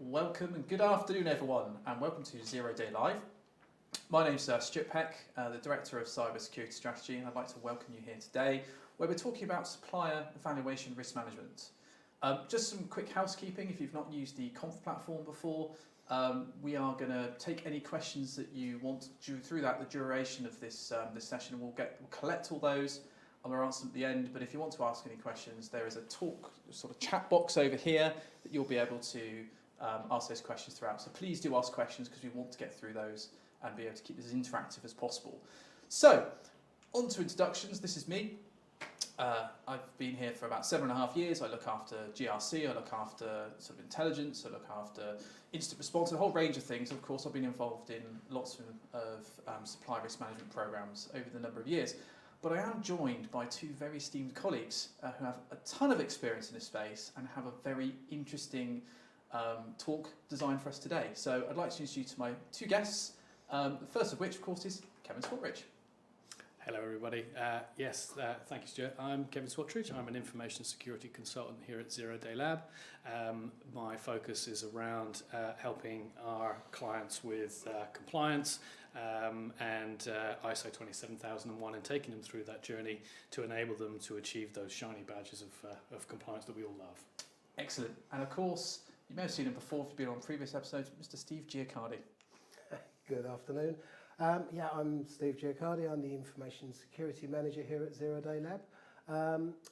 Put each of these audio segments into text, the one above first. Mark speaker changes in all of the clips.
Speaker 1: Welcome and good afternoon everyone, and welcome to ZeroDayLive. My name's Stuart Peck, the Director of Cybersecurity Strategy, and I'd like to welcome you here today where we're talking about supplier evaluation risk management. Just some quick housekeeping. If you've not used the Conf platform before, we are going to take any questions that you want through the duration of this session. We'll collect all those and we'll answer them at the end. But if you want to ask any questions, there is a sort of chat box over here that you'll be able to ask those questions throughout. So please do ask questions because we want to get through those and be able to keep this as interactive as possible. So, on to introductions. This is me. I've been here for about 7.5 years. I look after GRC, I look after sort of intelligence, I look after instant response, a whole range of things. Of course, I've been involved in lots of supply risk management programs over the number of years. But I am joined by two very esteemed colleagues who have a ton of experience in this space and have a very interesting talk designed for us today. So I'd like to introduce you to my two guests, the first of which, of course, is Kevin Swatridge.
Speaker 2: Hello everybody. Thank you, Stuart. I'm Kevin Swatridge. I'm an information security consultant here at ZeroDayLive. My focus is around helping our clients with compliance and ISO 27001 and taking them through that journey to enable them to achieve those shiny badges of compliance that we all love.
Speaker 1: Excellent. And of course, you may have seen him before if you've been on previous episodes, Mr. Steve Giachardi.
Speaker 3: Good afternoon. I'm Steve Giachardi. I'm the Information Security Manager here at ZeroDayLive.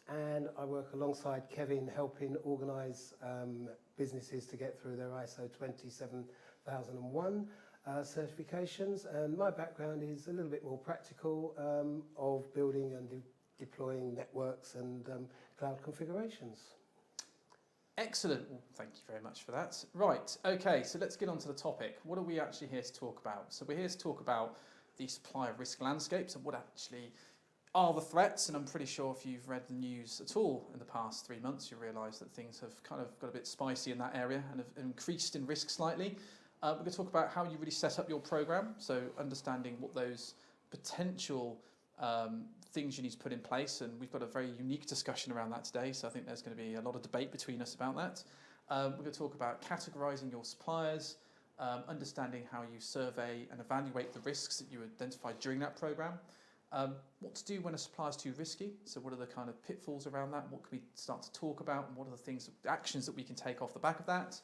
Speaker 3: And I work alongside Kevin helping organise businesses to get through their ISO 27001 certifications. And my background is a little bit more practical of building and deploying networks and cloud configurations.
Speaker 1: Excellent. Well, thank you very much for that. Right, okay, so let's get on to the topic. What are we actually here to talk about? So we're here to talk about the supplier risk landscapes and what actually are the threats. And I'm pretty sure if you've read the news at all in the past 3 months, you realise that things have kind of got a bit spicy in that area and have increased in risk slightly. We're going to talk about how you really set up your programme, so understanding what those potential things you need to put in place, and we've got a very unique discussion around that today, so I think there's going to be a lot of debate between us about that. We're going to talk about categorising your suppliers, understanding how you survey and evaluate the risks that you identified during that programme, what to do when a supplier is too risky, so what are the kind of pitfalls around that, what can we start to talk about, and what are the actions that we can take off the back of that.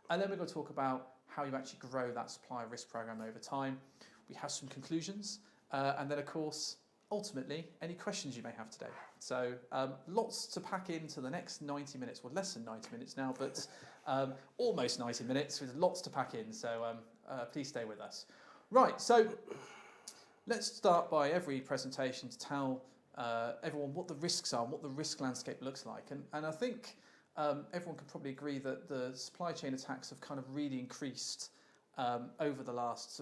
Speaker 1: And then we're going to talk about how you actually grow that supplier risk programme over time. We have some conclusions, and then of course, ultimately, any questions you may have today. So lots to pack into the next 90 minutes, well less than 90 minutes now, but almost 90 minutes with lots to pack in, so please stay with us. Right, so let's start by every presentation to tell everyone what the risks are and what the risk landscape looks like. And I think everyone can probably agree that the supply chain attacks have kind of really increased over the last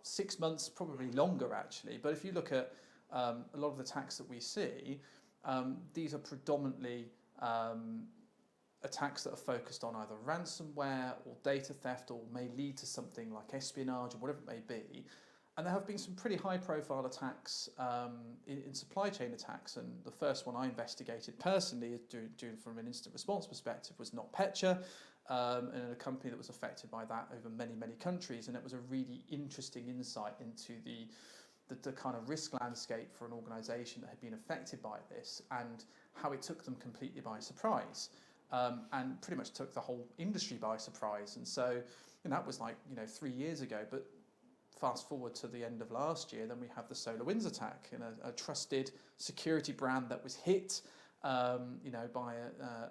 Speaker 1: 6 months, probably longer actually. But if you look at a lot of the attacks that we see, these are predominantly attacks that are focused on either ransomware or data theft, or may lead to something like espionage or whatever it may be. And there have been some pretty high-profile attacks in supply chain attacks. And the first one I investigated personally, doing from an instant response perspective, was NotPetya, and a company that was affected by that over many, many countries. And it was a really interesting insight into the kind of risk landscape for an organisation that had been affected by this and how it took them completely by surprise, and pretty much took the whole industry by surprise. And so, and that was 3 years ago. But fast forward to the end of last year, then we have the SolarWinds attack, and a trusted security brand that was hit, by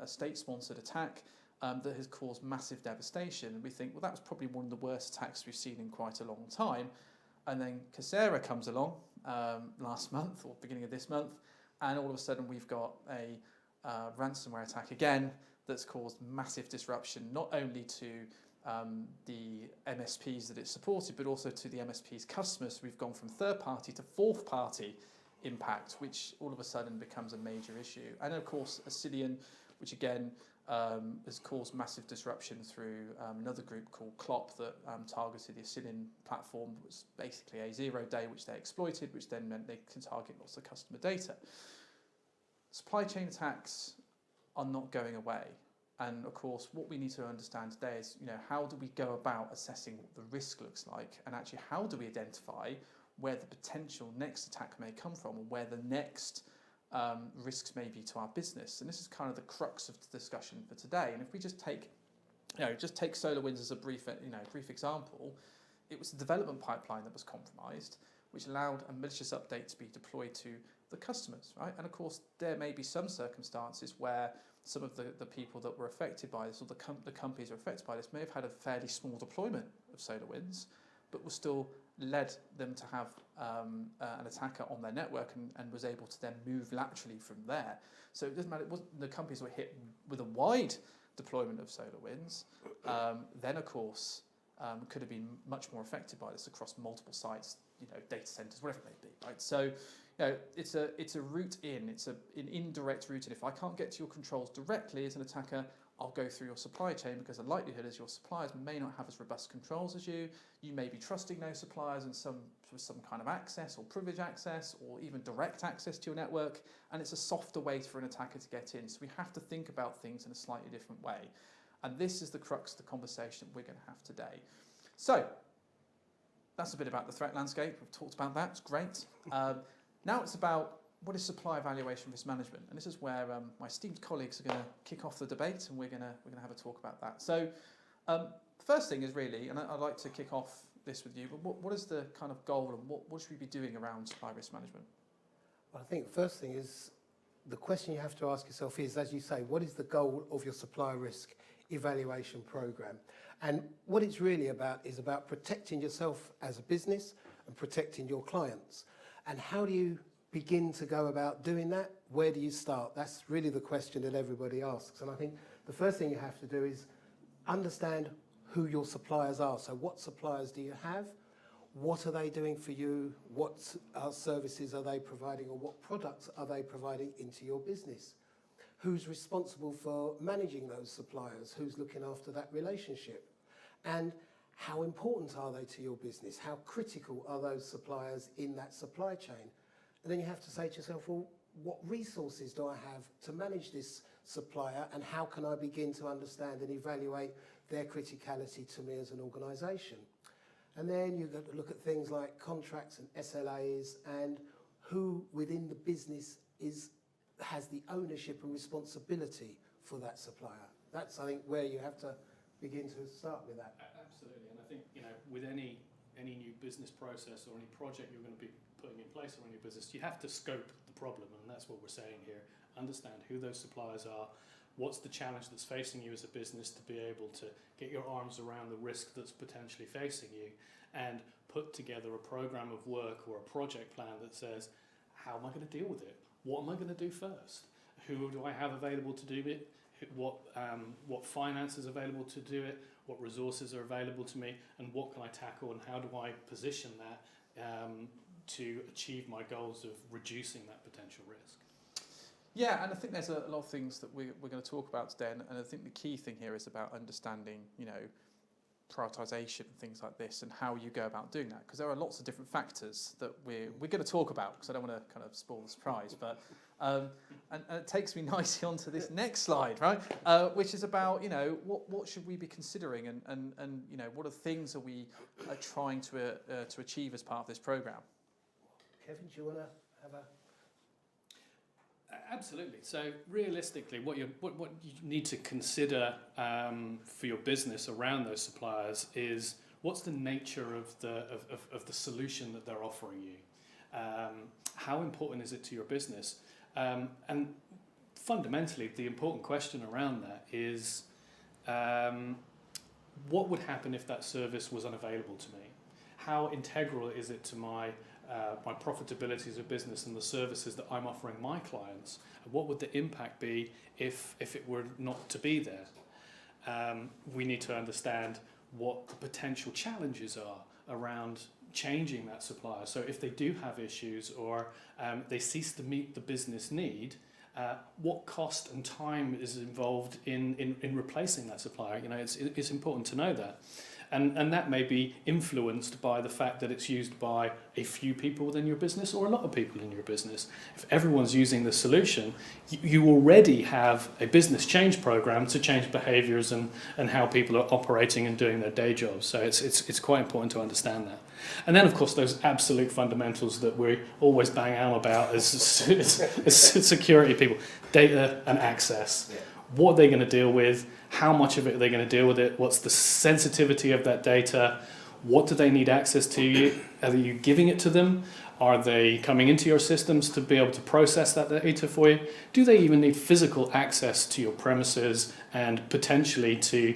Speaker 1: a state-sponsored attack that has caused massive devastation. And we think, well, that was probably one of the worst attacks we've seen in quite a long time. And then Coursera comes along last month or beginning of this month, and all of a sudden we've got a ransomware attack again that's caused massive disruption, not only to the MSPs that it supported, but also to the MSP's customers. We've gone from third party to fourth party impact, which all of a sudden becomes a major issue. And of course, Assyrian, which again has caused massive disruption through another group called Clop that targeted the Assyrian platform. It was basically a 0-day which they exploited, which then meant they can target lots of customer data. Supply chain attacks are not going away. And of course, what we need to understand today is, how do we go about assessing what the risk looks like, and actually how do we identify where the potential next attack may come from, or where the next risks may be to our business. And this is kind of the crux of the discussion for today. And if we just take, SolarWinds as a brief example, it was the development pipeline that was compromised, which allowed a malicious update to be deployed to the customers, right? And of course, there may be some circumstances where some of the people that were affected by this, or the companies that were affected by this, may have had a fairly small deployment of SolarWinds, but was still led them to have an attacker on their network and was able to then move laterally from there. So it doesn't matter, the companies were hit with a wide deployment of SolarWinds, then of course could have been much more affected by this across multiple sites, data centers, whatever it may be, right? So it's a route in, it's an indirect route in. If I can't get to your controls directly as an attacker, I'll go through your supply chain, because the likelihood is your suppliers may not have as robust controls as you. You may be trusting those suppliers and some kind of access or privilege access or even direct access to your network, and it's a softer way for an attacker to get in. So we have to think about things in a slightly different way. And this is the crux of the conversation we're going to have today. So that's a bit about the threat landscape. We've talked about that. It's great. Now it's about what is supply evaluation risk management, and this is where my esteemed colleagues are going to kick off the debate, and we're going to have a talk about that. So the first thing is really, and I'd like to kick off this with you, but what is the kind of goal, and what should we be doing around supply risk management?
Speaker 3: Well, I think the first thing is, the question you have to ask yourself is, as you say, what is the goal of your supply risk evaluation program? And what it's really about is about protecting yourself as a business and protecting your clients. And how do you begin to go about doing that? Where do you start? That's really the question that everybody asks. And I think the first thing you have to do is understand who your suppliers are. So what suppliers do you have? What are they doing for you? What services are they providing, or what products are they providing into your business? Who's responsible for managing those suppliers? Who's looking after that relationship? And how important are they to your business? How critical are those suppliers in that supply chain? And then you have to say to yourself, well, what resources do I have to manage this supplier, and how can I begin to understand and evaluate their criticality to me as an organisation? And then you've got to look at things like contracts and SLAs, and who within the business has the ownership and responsibility for that supplier. That's, I think, where you have to begin to start with that.
Speaker 2: Absolutely, and I think with any new business process or any project you're going to be putting in place around your business, you have to scope the problem, and that's what we're saying here. Understand who those suppliers are, what's the challenge that's facing you as a business, to be able to get your arms around the risk that's potentially facing you, and put together a program of work or a project plan that says, how am I going to deal with it? What am I going to do first? Who do I have available to do it? What finance is available to do it? What resources are available to me? And what can I tackle, and how do I position that to achieve my goals of reducing that potential risk?
Speaker 1: Yeah, and I think there's a lot of things that we're going to talk about today, and I think the key thing here is about understanding, prioritisation and things like this, and how you go about doing that, because there are lots of different factors that we're going to talk about, because I don't want to kind of spoil the surprise, but and it takes me nicely onto this next slide, right, which is about what should we be considering, and what are things are we trying to achieve as part of this program.
Speaker 3: Kevin, do you want to have a...
Speaker 2: Absolutely. So realistically, what you need to consider for your business around those suppliers is, what's the nature of the solution that they're offering you? How important is it to your business? And fundamentally, the important question around that is, what would happen if that service was unavailable to me? How integral is it to my profitability as a business and the services that I'm offering my clients? And what would the impact be if it were not to be there? We need to understand what the potential challenges are around changing that supplier. So if they do have issues, or they cease to meet the business need, what cost and time is involved in replacing that supplier? It's important to know that. And that may be influenced by the fact that it's used by a few people within your business or a lot of people in your business. If everyone's using the solution, you already have a business change program to change behaviours and how people are operating and doing their day jobs. So it's quite important to understand that. And then, of course, those absolute fundamentals that we always bang on about as security people, data and access.
Speaker 3: Yeah.
Speaker 2: What are they going to deal with? How much of it are they going to deal with it? What's the sensitivity of that data? What do they need access to? Are you giving it to them? Are they coming into your systems to be able to process that data for you? Do they even need physical access to your premises and potentially to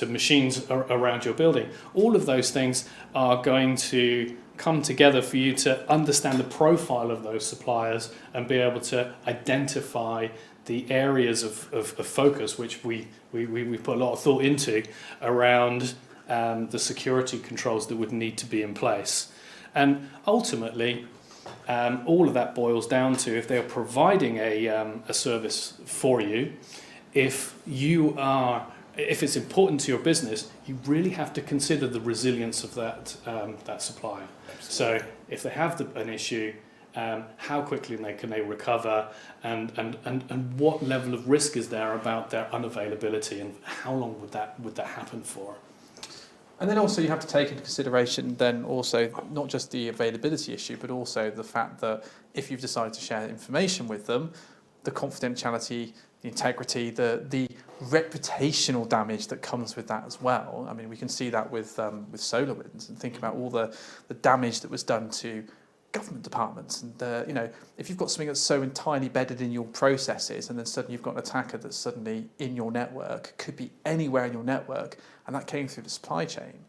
Speaker 2: machines around your building? All of those things are going to come together for you to understand the profile of those suppliers and be able to identify the areas of focus which we put a lot of thought into around the security controls that would need to be in place. And ultimately, all of that boils down to if they're providing a service for you, if it's important to your business, you really have to consider the resilience of that supplier. So if they have an issue, how quickly can they recover, and what level of risk is there about their unavailability, and how long would that happen for?
Speaker 1: And then also you have to take into consideration then also not just the availability issue, but also the fact that if you've decided to share information with them, the confidentiality, the integrity, the reputational damage that comes with that as well. I mean, we can see that with SolarWinds, and think about all the damage that was done to government departments. And if you've got something that's so entirely bedded in your processes, and then suddenly you've got an attacker that's suddenly in your network, could be anywhere in your network, and that came through the supply chain,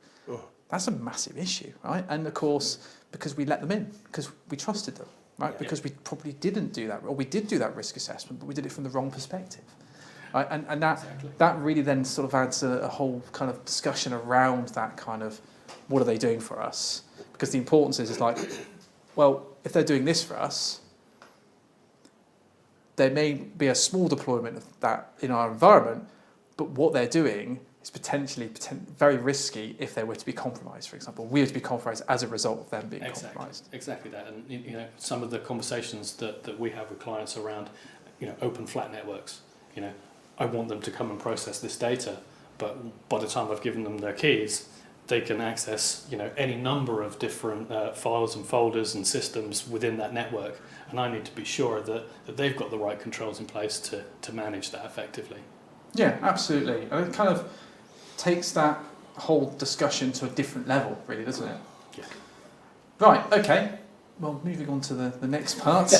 Speaker 1: that's a massive issue, right? And of course, because we let them in, because we trusted them, right?
Speaker 3: Yeah.
Speaker 1: Because we probably didn't do that, or we did do that risk assessment, but we did it from the wrong perspective. Right? And that really then sort of adds a whole kind of discussion around that kind of, what are they doing for us? Because the importance is like, well, if they're doing this for us, there may be a small deployment of that in our environment, but what they're doing is potentially very risky if they were to be compromised, for example. We were to be compromised as a result of them being compromised.
Speaker 2: Exactly that. And some of the conversations that we have with clients around open flat networks, I want them to come and process this data, but by the time I've given them their keys, they can access any number of different files and folders and systems within that network, and I need to be sure that they've got the right controls in place to manage that effectively. Yeah,
Speaker 1: absolutely. And it kind of takes that whole discussion to a different level, really, doesn't it?
Speaker 2: Yeah.
Speaker 1: Right, okay. Well, moving on to the next part.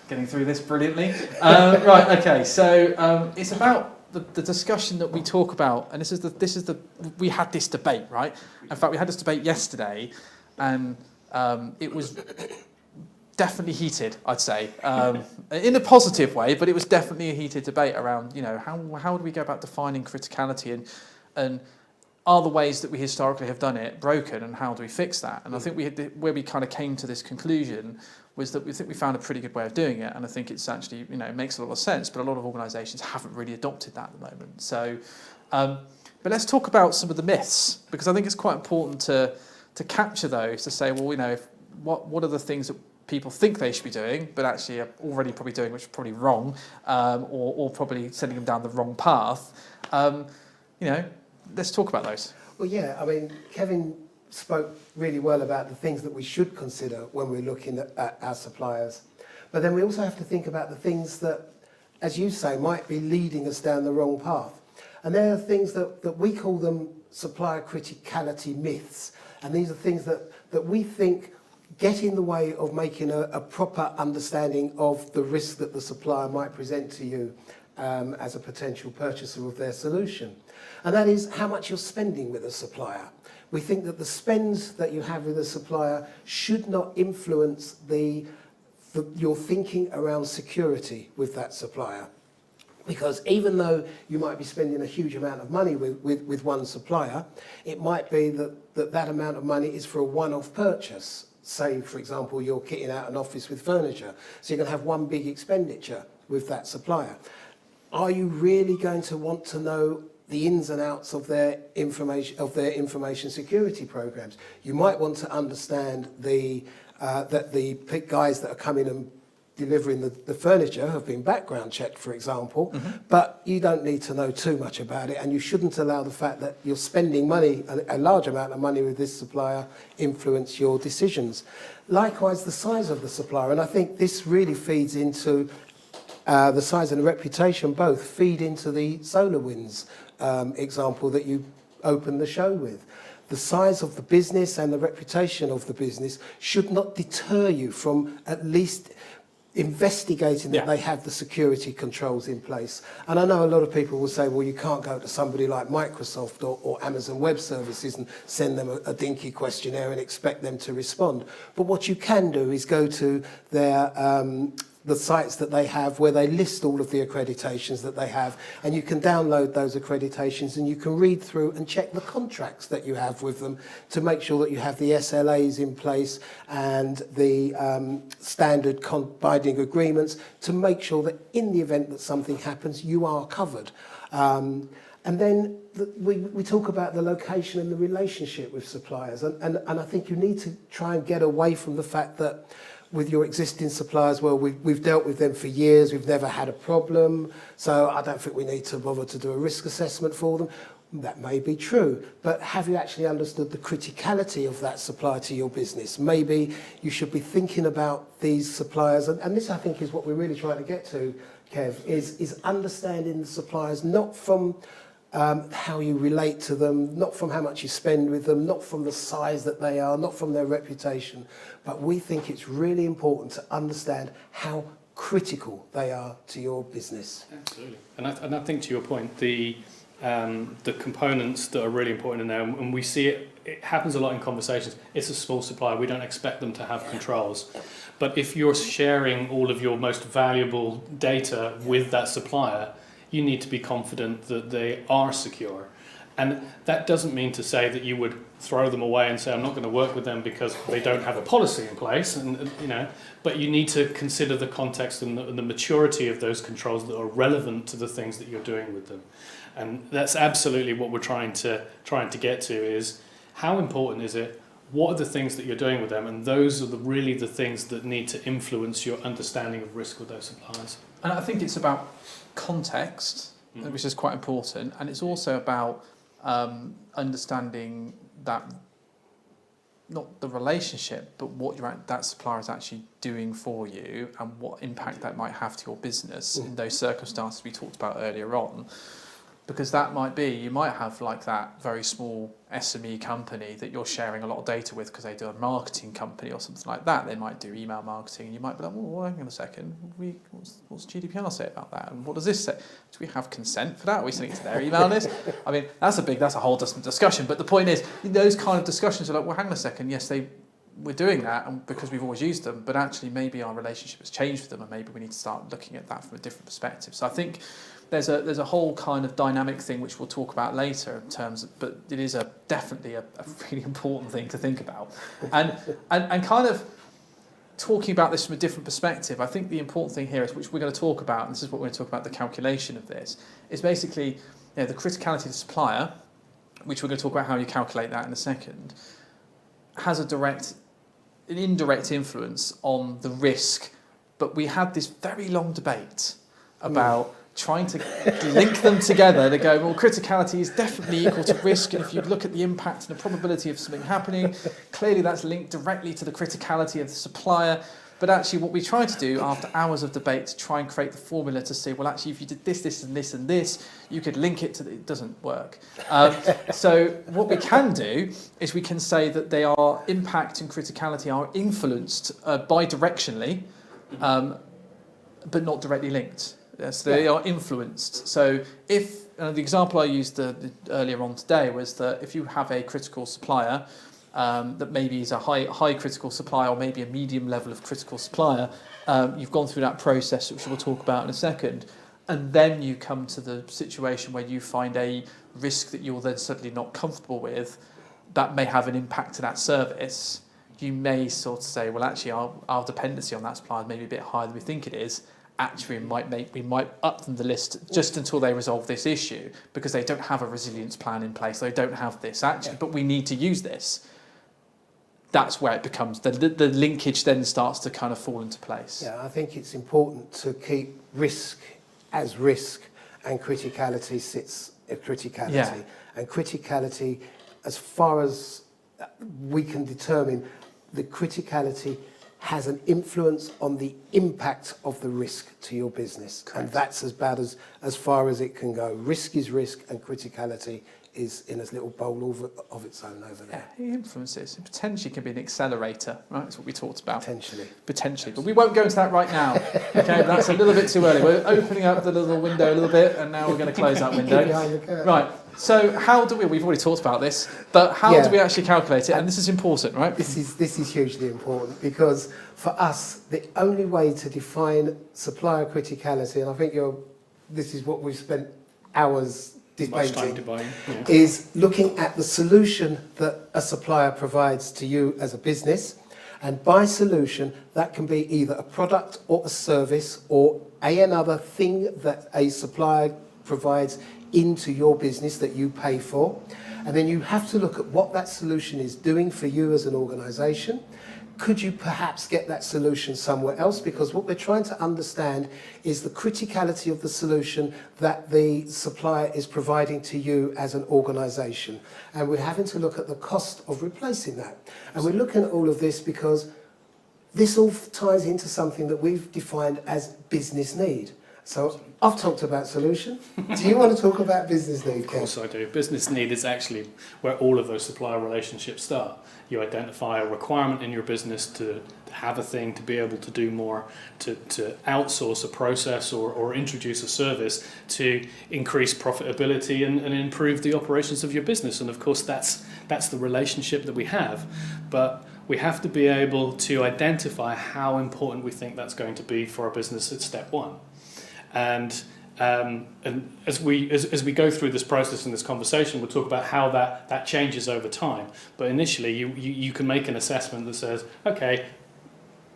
Speaker 1: Getting through this brilliantly. Right, okay. So it's about the discussion that we talk about, and we had this debate, right? In fact, we had this debate yesterday, and it was definitely heated, I'd say, in a positive way, but it was definitely a heated debate around, how do we go about defining criticality, and are the ways that we historically have done it broken, and how do we fix that? And I think where we kind of came to this conclusion was that we think we found a pretty good way of doing it, and I think it's actually, it makes a lot of sense, but a lot of organisations haven't really adopted that at the moment. So, but let's talk about some of the myths, because I think it's quite important to capture those, to say, well, what are the things that people think they should be doing, but actually are already probably doing, which is probably wrong, or probably sending them down the wrong path. Let's talk about those.
Speaker 3: Well, yeah, I mean, Kevin spoke really well about the things that we should consider when we're looking at our suppliers. But then we also have to think about the things that, as you say, might be leading us down the wrong path. And there are things that we call them supplier criticality myths. And these are things that we think get in the way of making a proper understanding of the risk that the supplier might present to you as a potential purchaser of their solution. And that is how much you're spending with a supplier. We think that the spends that you have with a supplier should not influence your thinking around security with that supplier. Because even though you might be spending a huge amount of money with one supplier, it might be that amount of money is for a one-off purchase. Say, for example, you're kitting out an office with furniture, so you're going to have one big expenditure with that supplier. Are you really going to want to know the ins and outs of their information security programs. You might want to understand that the guys that are coming and delivering the furniture have been background checked, for example, but you don't need to know too much about it, and you shouldn't allow the fact that you're spending money, a large amount of money with this supplier, influence your decisions. Likewise, the size of the supplier, and I think this really feeds into the size and the reputation, both feed into the SolarWinds example that you opened the show with. The size of the business and the reputation of the business should not deter you from at least investigating that they have the security controls in place. And I know a lot of people will say, well, you can't go to somebody like Microsoft or Amazon Web Services and send them a dinky questionnaire and expect them to respond. But what you can do is go to their the sites that they have where they list all of the accreditations that they have, and you can download those accreditations and you can read through and check the contracts that you have with them to make sure that you have the SLAs in place and the standard binding agreements to make sure that in the event that something happens, you are covered. And then we talk about the location and the relationship with suppliers, and I think you need to try and get away from the fact that with your existing suppliers, well, we've dealt with them for years, we've never had a problem, so I don't think we need to bother to do a risk assessment for them. That may be true, but have you actually understood the criticality of that supplier to your business? Maybe you should be thinking about these suppliers, and this I think is what we're really trying to get to, Kev, is understanding the suppliers not from how you relate to them, not from how much you spend with them, not from the size that they are, not from their reputation, but we think it's really important to understand how critical they are to your business.
Speaker 2: Absolutely. And I think to your point, the components that are really important in there, and we see it happens a lot in conversations. It's a small supplier, we don't expect them to have controls. But if you're sharing all of your most valuable data with that supplier, you need to be confident that they are secure. And that doesn't mean to say that you would throw them away and say, I'm not going to work with them because they don't have a policy in place, and but you need to consider the context and the maturity of those controls that are relevant to the things that you're doing with them. And that's absolutely what we're trying to get to, is how important is it? What are the things that you're doing with them? And those are really the things that need to influence your understanding of risk with those suppliers.
Speaker 1: And I think it's about context, which is quite important, and it's also about understanding that not the relationship, but what that supplier is actually doing for you and what impact that might have to your business in those circumstances we talked about earlier on. Because that might be, you might have like that very small SME company that you're sharing a lot of data with because they do a marketing company or something like that. They might do email marketing, and you might be like, well, hang on a second, what's GDPR say about that? And what does this say? Do we have consent for that? Are we sending it to their email list? I mean, that's a whole discussion. But the point is, those kind of discussions are like, well, hang on a second, yes, we're doing that and because we've always used them, but actually maybe our relationship has changed with them, and maybe we need to start looking at that from a different perspective. So I think there's a whole kind of dynamic thing which we'll talk about later in terms of, but it is definitely a really important thing to think about. And kind of talking about this from a different perspective, I think the important thing here is, which we're going to talk about, and this is what we're going to talk about, the calculation of this, is basically the criticality of the supplier, which we're going to talk about how you calculate that in a second, has an indirect influence on the risk. But we had this very long debate about trying to link them together to go, well, criticality is definitely equal to risk, and if you look at the impact and the probability of something happening, clearly that's linked directly to the criticality of the supplier. But actually what we tried to do after hours of debate to try and create the formula to say, well, actually if you did this, this and this and this, you could link it to it doesn't work. So what we can do is we can say that they are impact and criticality are influenced bidirectionally, but not directly linked. Yes, they are influenced. So if the example I used earlier on today was that if you have a critical supplier that maybe is a high critical supplier or maybe a medium level of critical supplier, you've gone through that process, which we'll talk about in a second, and then you come to the situation where you find a risk that you're then suddenly not comfortable with that may have an impact to that service. You may sort of say, well, actually our dependency on that supplier is maybe a bit higher than we think it is, actually we might up them the list just until they resolve this issue because they don't have a resilience plan in place, they don't have this actually, but we need to use this. That's where it becomes, the linkage then starts to kind of fall into place.
Speaker 3: Yeah, I think it's important to keep risk as risk, and criticality sits at criticality.
Speaker 1: Yeah.
Speaker 3: And criticality, as far as we can determine, the criticality has an influence on the impact of the risk to your business.
Speaker 1: Correct.
Speaker 3: And that's as bad as far as it can go. Risk is risk, and criticality is in a little bowl of its own over there.
Speaker 1: Yeah, it influences. It potentially can be an accelerator, right? That's what we talked about.
Speaker 3: Potentially.
Speaker 1: But we won't go into that right now. Okay, that's a little bit too early. We're opening up the little window a little bit, and now we're going to close that window. Right. So how do we've already talked about this, but how do we actually calculate it? And this is important, right?
Speaker 3: This is hugely important, because for us, the only way to define supplier criticality, and I think this is what we've spent hours debating, is looking at the solution that a supplier provides to you as a business. And by solution, that can be either a product or a service or another thing that a supplier provides into your business that you pay for. And then you have to look at what that solution is doing for you as an organisation. Could you perhaps get that solution somewhere else? Because what we're trying to understand is the criticality of the solution that the supplier is providing to you as an organisation. And we're having to look at the cost of replacing that. And we're looking at all of this because this all ties into something that we've defined as business need. So I've talked about solution. Do you want to talk about business need,
Speaker 2: Of course I do. Business need is actually where all of those supplier relationships start. You identify a requirement in your business to have a thing, to be able to do more, to outsource a process or introduce a service to increase profitability and improve the operations of your business. And of course that's the relationship that we have. But we have to be able to identify how important we think that's going to be for our business at step one. And as we go through this process and this conversation, we'll talk about how that changes over time. But initially, you can make an assessment that says, okay,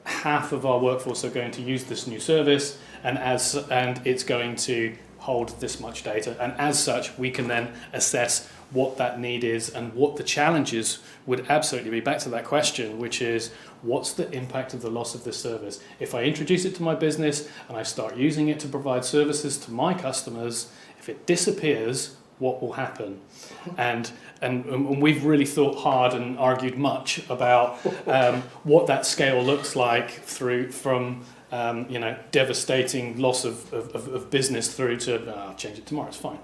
Speaker 2: half of our workforce are going to use this new service, and it's going to hold this much data. And as such, we can then assess what that need is and what the challenges would absolutely be. Back to that question, which is, what's the impact of the loss of this service? If I introduce it to my business and I start using it to provide services to my customers, if it disappears, what will happen? And we've really thought hard and argued much about what that scale looks like from devastating loss of business through to I'll change it tomorrow, it's fine.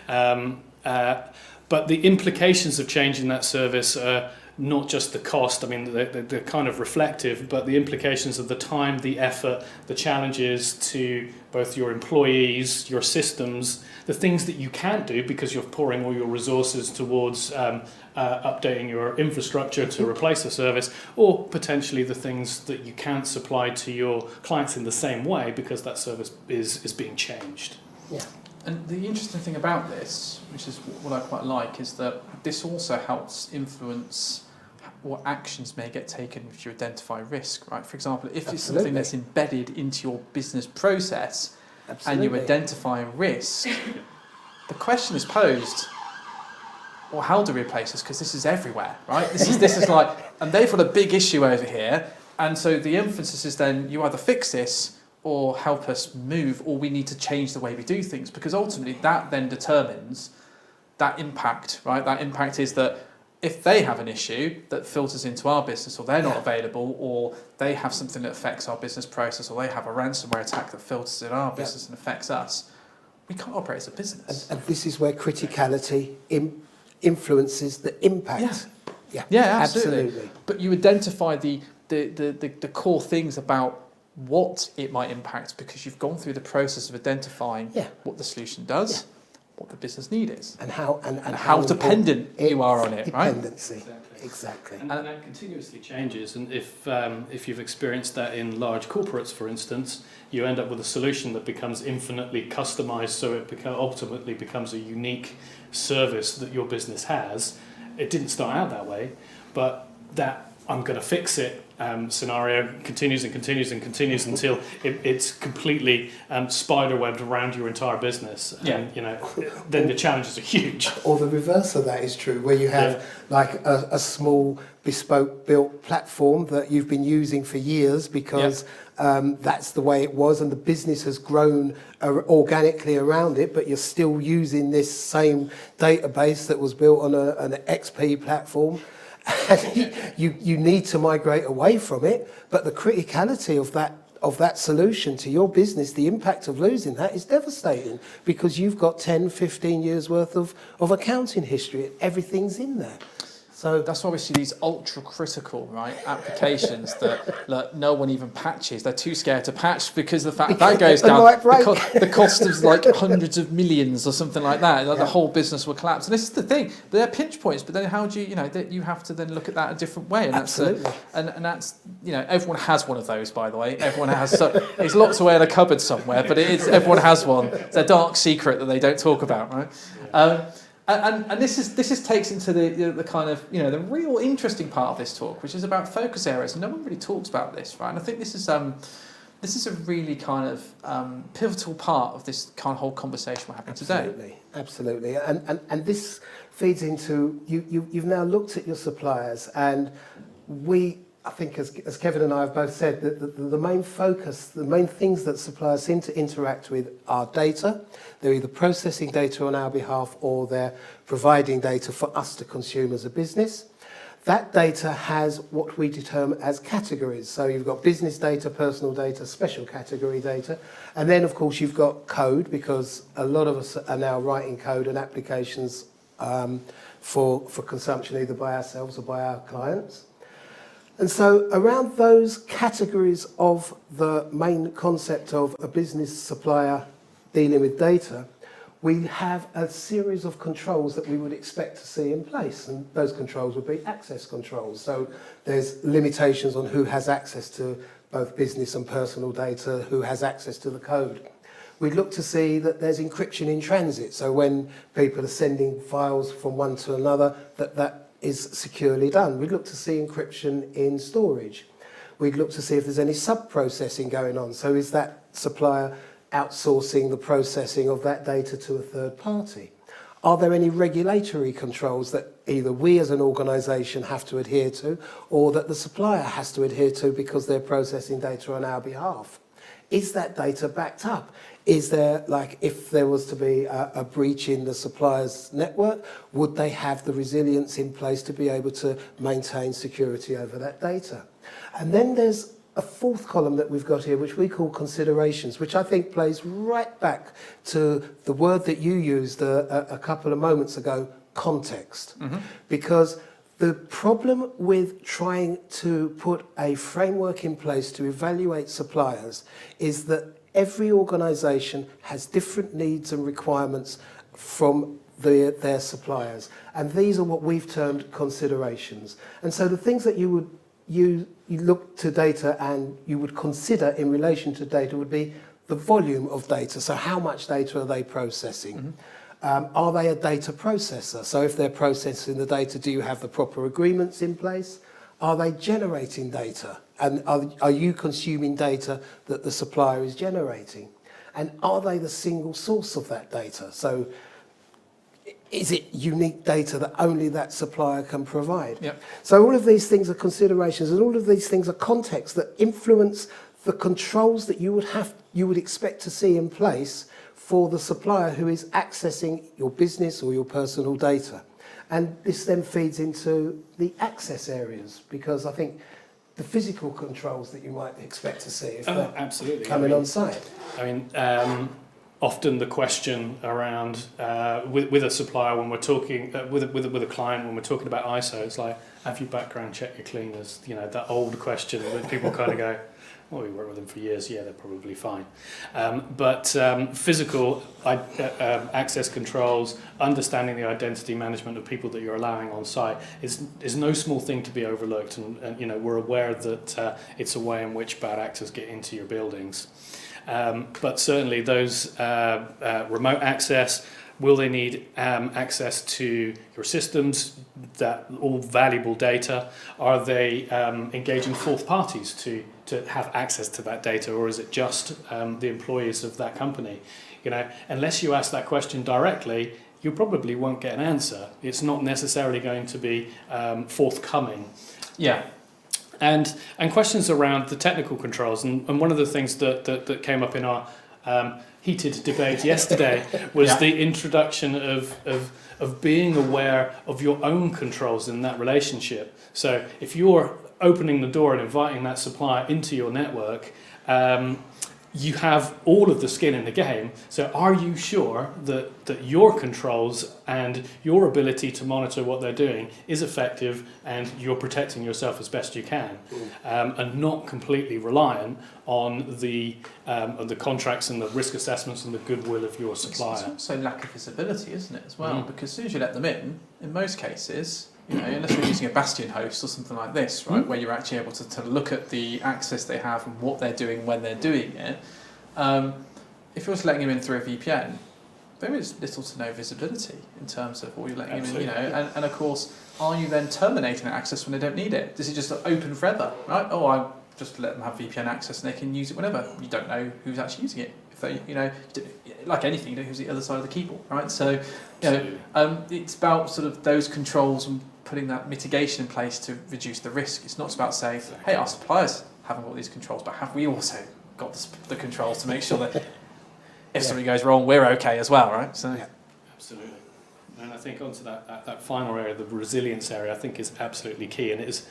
Speaker 2: Yeah. But the implications of changing that service are not just the cost, I mean, they're kind of reflective, but the implications of the time, the effort, the challenges to both your employees, your systems, the things that you can't do because you're pouring all your resources towards updating your infrastructure to replace a service, or potentially the things that you can't supply to your clients in the same way because that service is being changed.
Speaker 3: Yeah.
Speaker 1: And the interesting thing about this, which is what I quite like, is that this also helps influence what actions may get taken if you identify risk, right? For example, if it's something that's embedded into your business process and you identify a risk, the question is posed, well, how do we replace this? Because this is everywhere, right? This is like, and they've got a big issue over here, and so the emphasis is then you either fix this or help us move, or we need to change the way we do things, because ultimately that then determines that impact, right? That impact is that if they have an issue that filters into our business, or they're not available, or they have something that affects our business process, or they have a ransomware attack that filters in our business and affects us, we can't operate as a business.
Speaker 3: And this is where criticality influences the impact.
Speaker 1: Yeah, absolutely. But you identify the core things about what it might impact because you've gone through the process of identifying what the solution does, what the business need is,
Speaker 3: and how
Speaker 1: dependent you are on it, right?
Speaker 3: Dependency, exactly.
Speaker 2: And that continuously changes. And if you've experienced that in large corporates, for instance, you end up with a solution that becomes infinitely customized, so it ultimately becomes a unique service that your business has. It didn't start out that way, but that I'm going to fix it scenario continues and continues and continues until it's completely spiderwebbed around your entire business.
Speaker 1: Yeah.
Speaker 2: And, then the challenges are huge.
Speaker 3: Or the reverse of that is true, where you have like a small bespoke built platform that you've been using for years because that's the way it was, and the business has grown organically around it, but you're still using this same database that was built on an XP platform. And you need to migrate away from it, but the criticality of that solution to your business, the impact of losing that is devastating, because you've got 10, 15 years worth of accounting history, and everything's in there. So
Speaker 1: that's why we see these ultra critical, right, applications that no one even patches. They're too scared to patch because the fact that goes down, the cost of like hundreds of millions or something like that. Like the whole business will collapse. And this is the thing. They're pinch points. But then how do you have to then look at that a different way. And
Speaker 3: absolutely.
Speaker 1: That's everyone has one of those, by the way. Everyone has. It's locked away in a cupboard somewhere, but everyone has one. It's a dark secret that they don't talk about, right? And this takes into the kind of the real interesting part of this talk, which is about focus areas. No one really talks about this, right? And I think this is a really kind of pivotal part of this kind of whole conversation we're having today.
Speaker 3: Absolutely. And this feeds into you've now looked at your suppliers, and I think as Kevin and I have both said, that the main focus, the main things that suppliers seem to interact with are data. They're either processing data on our behalf, or they're providing data for us to consume as a business. That data has what we determine as categories. So you've got business data, personal data, special category data. And then, of course, you've got code, because a lot of us are now writing code and applications for consumption, either by ourselves or by our clients. And so around those categories of the main concept of a business supplier dealing with data, we have a series of controls that we would expect to see in place. And those controls would be access controls. So there's limitations on who has access to both business and personal data, who has access to the code. We'd look to see that there's encryption in transit. So when people are sending files from one to another, that is securely done. We'd look to see encryption in storage. We'd look to see if there's any sub-processing going on. So is that supplier outsourcing the processing of that data to a third party? Are there any regulatory controls that either we as an organisation have to adhere to, or that the supplier has to adhere to because they're processing data on our behalf? Is that data backed up? Is there, like, if there was to be a breach in the supplier's network, would they have the resilience in place to be able to maintain security over that data? And then there's a fourth column that we've got here, which we call considerations, which I think plays right back to the word that you used a couple of moments ago, context. Mm-hmm. Because the problem with trying to put a framework in place to evaluate suppliers is that every organisation has different needs and requirements from their suppliers. And these are what we've termed considerations. And so the things that you look to data and you would consider in relation to data would be the volume of data. So how much data are they processing? Mm-hmm. Are they a data processor? So if they're processing the data, do you have the proper agreements in place? Are they generating data? And are you consuming data that the supplier is generating? And are they the single source of that data? So is it unique data that only that supplier can provide? Yep. So all of these things are considerations, and all of these things are contexts that influence the controls that you would expect to see in place for the supplier who is accessing your business or your personal data. And this then feeds into the access areas, because I think the physical controls that you might expect to see if they're
Speaker 2: absolutely
Speaker 3: coming on site.
Speaker 2: I mean, often the question around with a supplier when we're talking with a client when we're talking about ISO, it's like, have you background checked your cleaners? You know, that old question that people kind of go, well, we work with them for years, yeah, they're probably fine. But physical access controls, understanding the identity management of people that you're allowing on site is no small thing to be overlooked. And you know, we're aware that it's a way in which bad actors get into your buildings. But certainly those remote access, will they need access to your systems, that all valuable data? Are they engaging fourth parties to have access to that data, or is it just the employees of that company? You know, unless you ask that question directly, you probably won't get an answer. It's not necessarily going to be forthcoming.
Speaker 1: Yeah.
Speaker 2: And questions around the technical controls, and one of the things that came up in our heated debate yesterday was the introduction of being aware of your own controls in that relationship. So if you're opening the door and inviting that supplier into your network, you have all of the skin in the game. So are you sure that your controls and your ability to monitor what they're doing is effective, and you're protecting yourself as best you can, and not completely reliant on the contracts and the risk assessments and the goodwill of your supplier?
Speaker 1: It's also lack of visibility, isn't it, as well? Because as soon as you let them in most cases, you know, unless you're using a Bastion host or something like this, right, where you're actually able to look at the access they have and what they're doing when they're doing it, if you're just letting them in through a VPN, there is little to no visibility in terms of what you're letting them in, you know, and of course, are you then terminating access when they don't need it? Is it just open forever, right? Oh, I just let them have VPN access and they can use it whenever. You don't know who's actually using it. If they, you know, like anything, you know who's the other side of the keyboard, right? So, you know, it's about sort of those controls and putting that mitigation in place to reduce the risk. It's not about saying, hey, our suppliers haven't got these controls, but have we also got the controls to make sure that if something goes wrong, we're okay as well, right? So,
Speaker 2: absolutely. And I think onto that final area, the resilience area, I think is absolutely key, and it is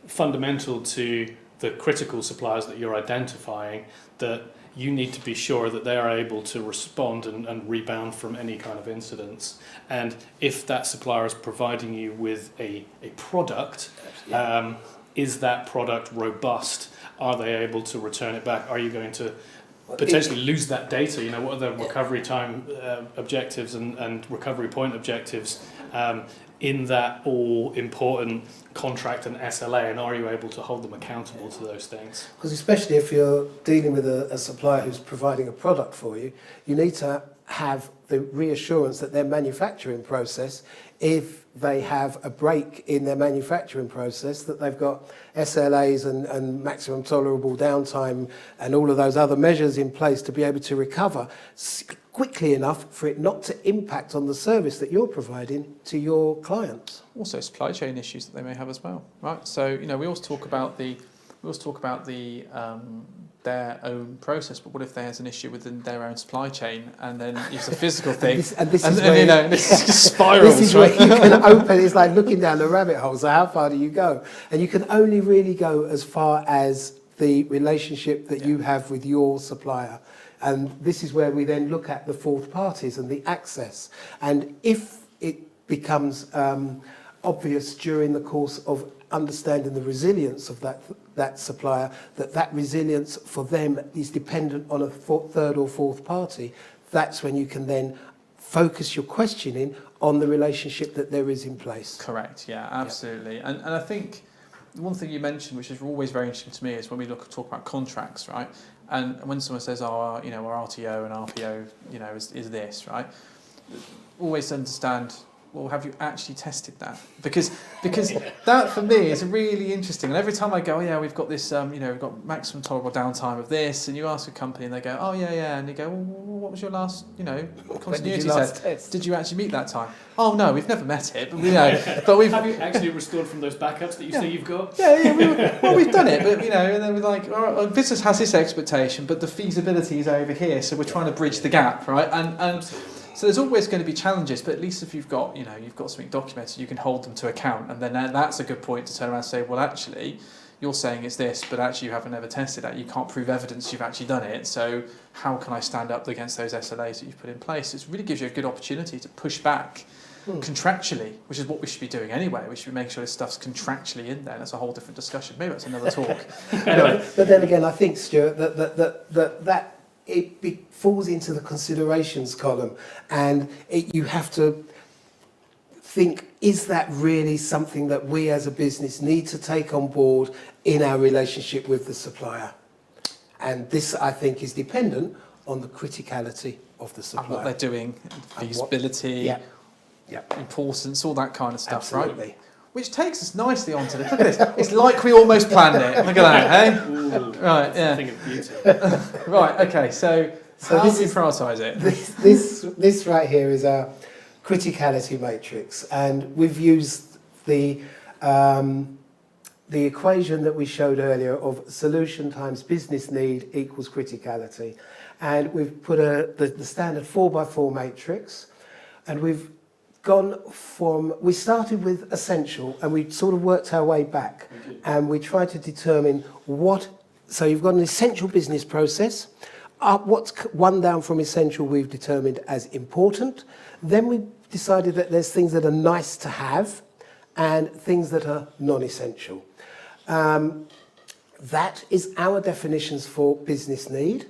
Speaker 2: fundamental to the critical suppliers that you're identifying, that you need to be sure that they are able to respond and rebound from any kind of incidents. And if that supplier is providing you with a product, is that product robust? Are they able to return it back? Are you going to potentially lose that data? You know, what are the recovery time objectives and recovery point objectives in that all-important contract and SLA, and are you able to hold them accountable to those things?
Speaker 3: Because especially if you're dealing with a supplier who's providing a product for you, you need to have the reassurance that their manufacturing process, if they have a break in their manufacturing process, that they've got SLAs and maximum tolerable downtime and all of those other measures in place to be able to recover quickly enough for it not to impact on the service that you're providing to your clients.
Speaker 1: Also, supply chain issues that they may have as well, right? So, you know, we always talk about their own process, but what if there's an issue within their own supply chain, and then it's a physical thing, and this just spirals.
Speaker 3: This is where you can open. It's like looking down the rabbit hole. So how far do you go? And you can only really go as far as the relationship that you have with your supplier. And this is where we then look at the fourth parties and the access. And if it becomes obvious during the course of understanding the resilience of that supplier, that resilience for them is dependent on a third or fourth party, that's when you can then focus your questioning on the relationship that there is in place.
Speaker 1: Correct, yeah, absolutely. And I think one thing you mentioned, which is always very interesting to me, is when we talk about contracts, right? And when someone says, oh, you know, our RTO and RPO, you know, is this, right? Always understand, well, have you actually tested that? Because that for me is really interesting. And every time I go, oh yeah, we've got this, you know, we've got maximum tolerable downtime of this, and you ask a company and they go, oh yeah, and you go, well, what was your last, you know, continuity test? Did you actually meet that time? Oh no, we've never met it, but we know. But we've
Speaker 2: have you actually restored from those backups that you say you've got?
Speaker 1: Yeah, we've done it, but you know, and then we're like, all right, our business has this expectation, but the feasibility is over here, so we're trying to bridge the gap, right? And so there's always going to be challenges, but at least if you've got something documented, you can hold them to account, and then that's a good point to turn around and say, well, actually, you're saying it's this, but actually you haven't ever tested that. You can't prove evidence you've actually done it. So how can I stand up against those SLAs that you've put in place? It really gives you a good opportunity to push back contractually, which is what we should be doing anyway. We should be making sure this stuff's contractually in there. That's a whole different discussion. Maybe that's another talk. Anyway.
Speaker 3: But then again, I think, Stuart, that it falls into the considerations column, and you have to think, is that really something that we as a business need to take on board in our relationship with the supplier? And this, I think, is dependent on the criticality of the
Speaker 1: And
Speaker 3: supplier.
Speaker 1: what they're doing, feasibility, importance, all that kind of stuff, right?
Speaker 3: Absolutely.
Speaker 1: Which takes us nicely onto this. Look at this. It's like we almost planned it. Look at that, hey?
Speaker 2: Ooh,
Speaker 1: Right,
Speaker 2: that's
Speaker 1: yeah.
Speaker 2: a thing of beauty.
Speaker 1: Right, okay, so how
Speaker 3: this
Speaker 1: do we
Speaker 3: is-
Speaker 1: prioritise it?
Speaker 3: This right here is our criticality matrix, and we've used the equation that we showed earlier of solution times business need equals criticality, and we've put the standard 4x4 matrix, and we've gone from, we started with essential and we sort of worked our way back, and we tried to determine so you've got an essential business process. What's one down from essential we've determined as important. Then we decided that there's things that are nice to have and things that are non-essential. That is our definitions for business need.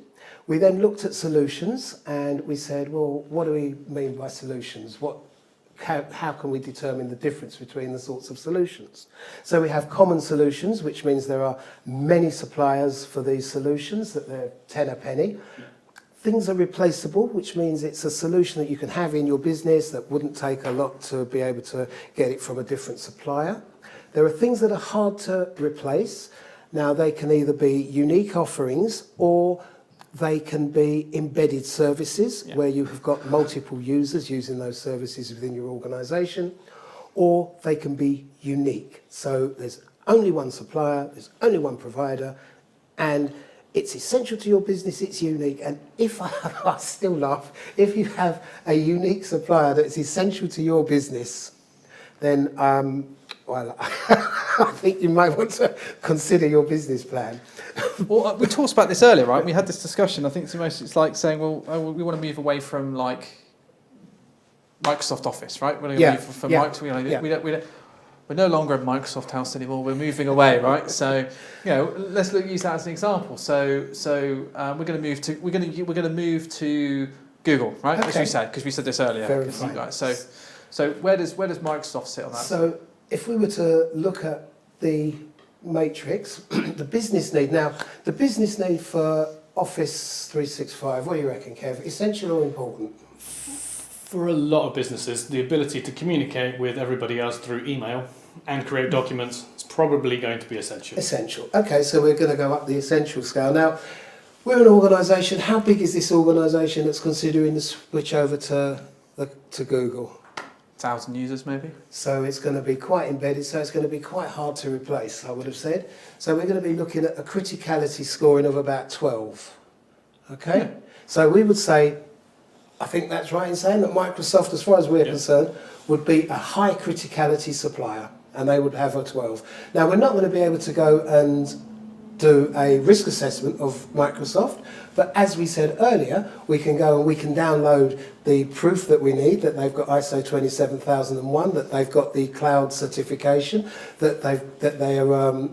Speaker 3: We then looked at solutions and we said, well, what do we mean by solutions? How can we determine the difference between the sorts of solutions? So we have common solutions, which means there are many suppliers for these solutions, that they're 10 a penny. Things are replaceable, which means it's a solution that you can have in your business that wouldn't take a lot to be able to get it from a different supplier. There are things that are hard to replace. Now, they can either be unique offerings or they can be embedded services where you have got multiple users using those services within your organisation, or they can be unique. So there's only one supplier, there's only one provider, and it's essential to your business, it's unique. And if I still laugh, if you have a unique supplier that's essential to your business, then well, I think you might want to consider your business plan.
Speaker 1: Well, we talked about this earlier, right? We had this discussion. I think it's like saying, well, we want to move away from like Microsoft Office, right? We're move from we're no longer a Microsoft house anymore. We're moving away, right? So, let's use that as an example. So we're going to move to Google, right?
Speaker 3: Okay.
Speaker 1: As you said, because we said this earlier.
Speaker 3: Very
Speaker 1: 'cause you
Speaker 3: fine.
Speaker 1: guys, so where does Microsoft sit on that?
Speaker 3: So if we were to look at the matrix, the business need. Now, the business need for Office 365, what do you reckon, Kev? Essential or important?
Speaker 2: For a lot of businesses, the ability to communicate with everybody else through email and create documents is probably going to be essential.
Speaker 3: Essential. Okay, so we're going to go up the essential scale. Now, we're an organisation. How big is this organisation that's considering the switch over to Google?
Speaker 1: 1,000 users, maybe.
Speaker 3: So it's going to be quite embedded, so it's going to be quite hard to replace, I would have said. So we're going to be looking at a criticality scoring of about 12. Okay?
Speaker 1: Yeah.
Speaker 3: So we would say, I think that's right in saying that Microsoft, as far as we're concerned, would be a high criticality supplier, and they would have a 12. Now, we're not going to be able to go and do a risk assessment of Microsoft, but as we said earlier, we can go and we can download the proof that we need, that they've got ISO 27001, that they've got the cloud certification, that they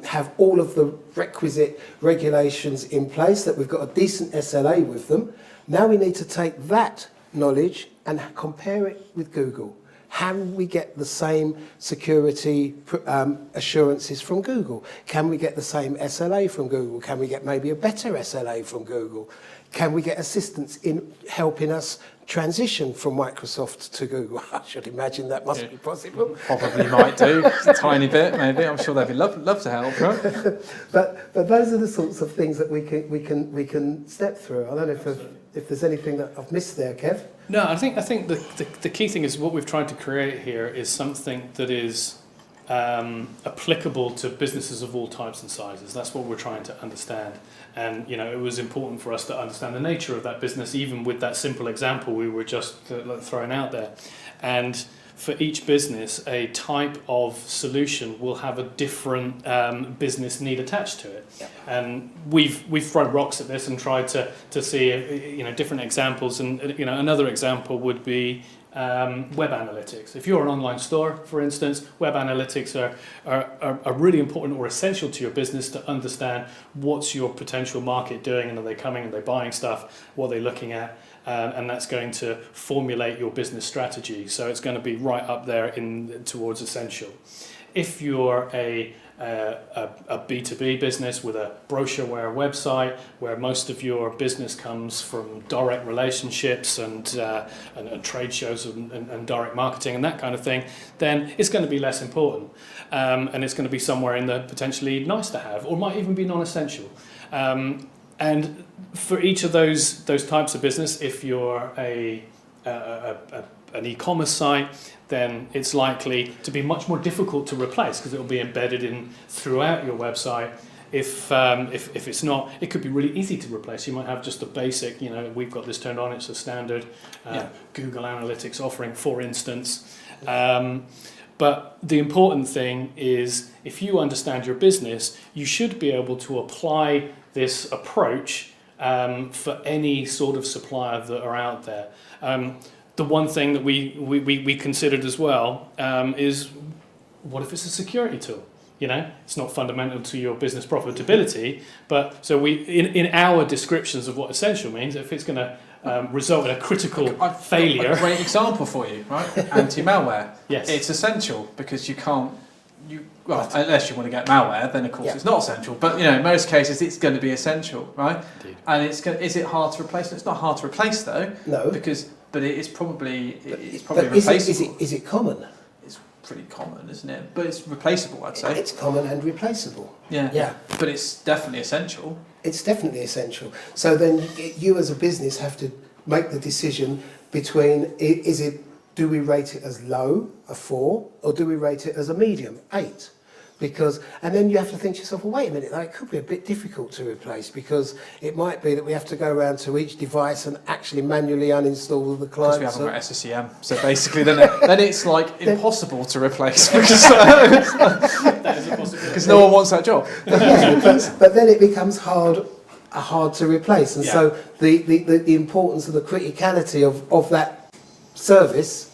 Speaker 3: have all of the requisite regulations in place, that we've got a decent SLA with them. Now we need to take that knowledge and compare it with Google. Can we get the same security assurances from Google? Can we get the same SLA from Google? Can we get maybe a better SLA from Google? Can we get assistance in helping us transition from Microsoft to Google? I should imagine that must be possible.
Speaker 1: Probably might do, a tiny bit maybe. I'm sure they'd be love to help, right?
Speaker 3: But those are the sorts of things that we can step through. I don't know if there's anything that I've missed there, Kev.
Speaker 2: No, I think the key thing is what we've tried to create here is something that is applicable to businesses of all types and sizes. That's what we're trying to understand. And it was important for us to understand the nature of that business, even with that simple example we were just throwing out there. And for each business, a type of solution will have a different business need attached to it. Yeah. And we've thrown rocks at this and tried to see different examples. And another example would be web analytics. If you're an online store, for instance, web analytics are really important or essential to your business to understand what's your potential market doing, and are they coming, are they buying stuff, what are they looking at, and that's going to formulate your business strategy. So it's going to be right up there towards essential. If you're a a B2B business with a brochureware website where most of your business comes from direct relationships and trade shows and direct marketing and that kind of thing, then it's going to be less important. And it's going to be somewhere in the potentially nice to have, or might even be non-essential. And for each of those types of business, if you're an e-commerce site, then it's likely to be much more difficult to replace because it will be embedded in throughout your website. If it's not, it could be really easy to replace. You might have just a basic, we've got this turned on, it's a standard Google Analytics offering, for instance. But the important thing is, if you understand your business, you should be able to apply this approach for any sort of supplier that are out there. The one thing that we considered as well is, what if it's a security tool? It's not fundamental to your business profitability, but so we in our descriptions of what essential means, if it's going to result in a critical failure.
Speaker 1: A great example for you, right? Anti-malware.
Speaker 2: Yes.
Speaker 1: It's essential because you can't. Unless you want to get malware, then of course it's not essential. But in most cases, it's going to be essential, right?
Speaker 2: Indeed.
Speaker 1: And is it hard to replace? It's not hard to replace though.
Speaker 3: No.
Speaker 1: But it is probably replaceable.
Speaker 3: Is it common?
Speaker 1: It's pretty common, isn't it? But it's replaceable, I'd say.
Speaker 3: It's common and replaceable.
Speaker 1: Yeah. But it's definitely essential.
Speaker 3: It's definitely essential. So then you as a business have to make the decision between, do we rate it as low, a 4, or do we rate it as a medium, 8? And then you have to think to yourself, well, wait a minute, it could be a bit difficult to replace, because it might be that we have to go around to each device and actually manually uninstall the client.
Speaker 1: Because we haven't got SSEM. So basically then it's like impossible to replace, because no one wants that job.
Speaker 3: But then it becomes hard to replace. And so the importance of the criticality of that service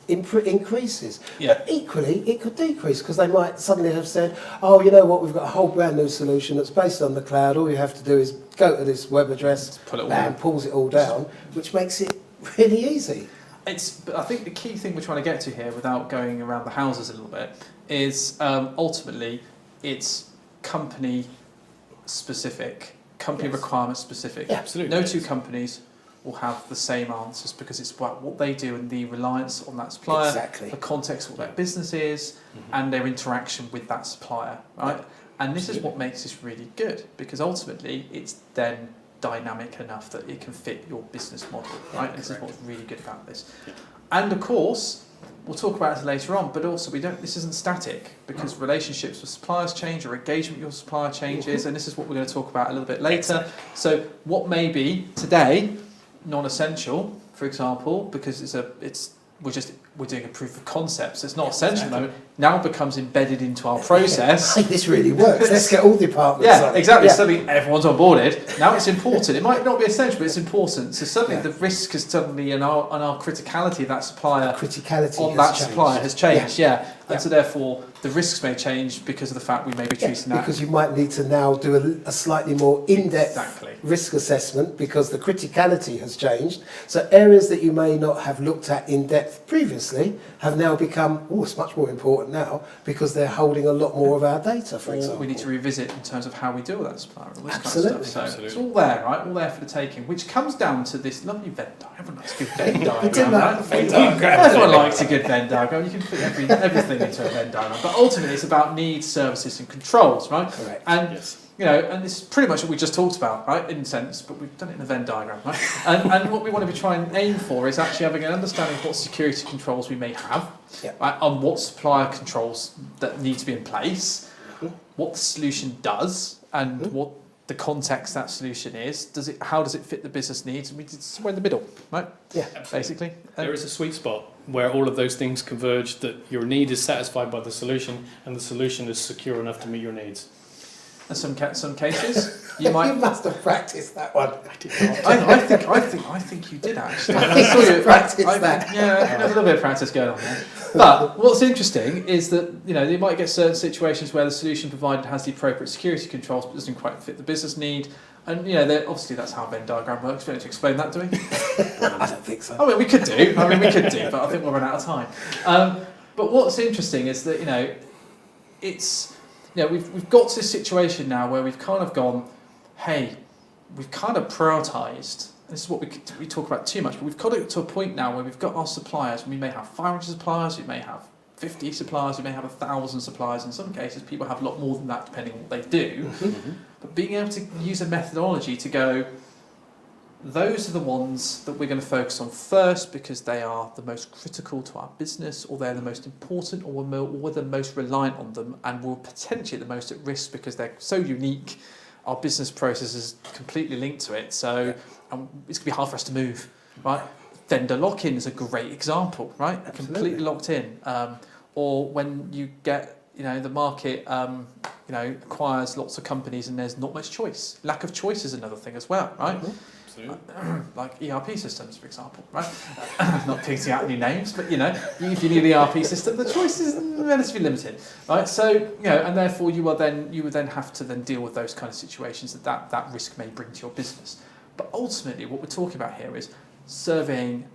Speaker 3: increases. But equally, it could decrease, because they might suddenly have said, oh, you know what, we've got a whole brand new solution that's based on the cloud. All you have to do is go to this web address and pulls it all down, which makes it really easy.
Speaker 1: But I think the key thing we're trying to get to here, without going around the houses a little bit, is ultimately it's company specific, requirement specific.
Speaker 3: Yeah,
Speaker 2: absolutely.
Speaker 1: No two companies will have the same answers, because it's about what they do and the reliance on that supplier,
Speaker 3: Exactly.
Speaker 1: the context of what their business is, and their interaction with that supplier, right? And this is what makes this really good, because ultimately it's then dynamic enough that it can fit your business model, right? This is what's really good about this. And of course, we'll talk about it later on, but also this isn't static, because relationships with suppliers change, or engagement with your supplier changes, and this is what we're going to talk about a little bit later. So what may be today non-essential, for example, because we're doing a proof of concept, so it's not essential at the moment, now becomes embedded into our process.
Speaker 3: I think this really works. Let's get all departments on.
Speaker 1: Exactly. Suddenly everyone's on boarded. Now it's important. It might not be essential, but it's important. So suddenly the risk is suddenly on our criticality of that supplier has changed. And so therefore the risks may change because of the fact we may be choosing that.
Speaker 3: Because you might need to now do a slightly more in-depth risk assessment, because the criticality has changed. So areas that you may not have looked at in depth previously have now become, it's much more important now, because they're holding a lot more of our data, for example.
Speaker 1: We need to revisit in terms of how we deal with that supplier, all this
Speaker 3: Absolutely.
Speaker 1: kind of stuff. So it's all there, right? All there for the taking, which comes down to this lovely Venn diagram. Everyone likes a good Venn diagram, right? Everyone likes a good Venn diagram. You can fit everything into a Venn diagram. But ultimately it's about needs, services and controls, right?
Speaker 3: Correct.
Speaker 1: And and this is pretty much what we just talked about, right, in a sense, but we've done it in a Venn diagram, right? And what we want to be trying to aim for is actually having an understanding of what security controls we may have, right, on what supplier controls that need to be in place, what the solution does, and what the context that solution is. How does it fit the business needs? And we did somewhere in the middle, right?
Speaker 3: Yeah,
Speaker 1: basically.
Speaker 2: There is a sweet spot where all of those things converge, that your need is satisfied by the solution, and the solution is secure enough to meet your needs.
Speaker 1: In some cases, you might.
Speaker 3: You must have practiced that one.
Speaker 1: I think you did actually.
Speaker 3: I saw you practice that.
Speaker 1: Yeah, there's a little bit of practice going on there. But what's interesting is that you might get certain situations where the solution provided has the appropriate security controls, but doesn't quite fit the business need. And obviously that's how a Venn diagram works. We don't need to explain that, do we?
Speaker 3: I don't think so.
Speaker 1: I mean, we could do, but I think we'll run out of time. But what's interesting is that we've got to this situation now where we've kind of gone, hey, we've kind of prioritised. This is what we talk about too much, but we've got it to a point now where we've got our suppliers. We may have 500 suppliers, we may have 50 suppliers, we may have 1,000 suppliers. In some cases, people have a lot more than that, depending on what they do. But being able to use a methodology to go, those are the ones that we're going to focus on first because they are the most critical to our business, or they're the most important, or we're the most reliant on them, and we're potentially the most at risk because they're so unique. Our business process is completely linked to it, so it's going to be hard for us to move, right? Vendor lock-in is a great example, right?
Speaker 3: Absolutely.
Speaker 1: Completely locked in. Or when you get, the market, acquires lots of companies and there's not much choice. Lack of choice is another thing as well, right? Like ERP systems, for example, right? Not picking out any names, but if you need an ERP system, the choice is relatively limited, right? So and therefore you would then have to then deal with those kind of situations that risk may bring to your business. But ultimately, what we're talking about here is surveying,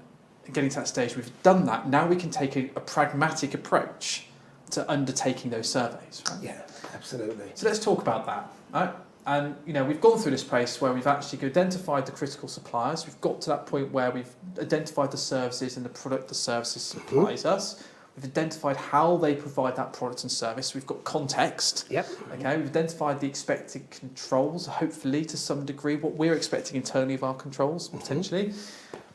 Speaker 1: getting to that stage. We've done that. Now we can take a pragmatic approach to undertaking those surveys. Right?
Speaker 3: Yeah, absolutely.
Speaker 1: So let's talk about that, right? And we've gone through this place where we've actually identified the critical suppliers. We've got to that point where we've identified the services and the product the services supplies us. We've identified how they provide that product and service. We've got context.
Speaker 3: Yep.
Speaker 1: Okay. We've identified the expected controls, hopefully to some degree, what we're expecting internally of our controls potentially.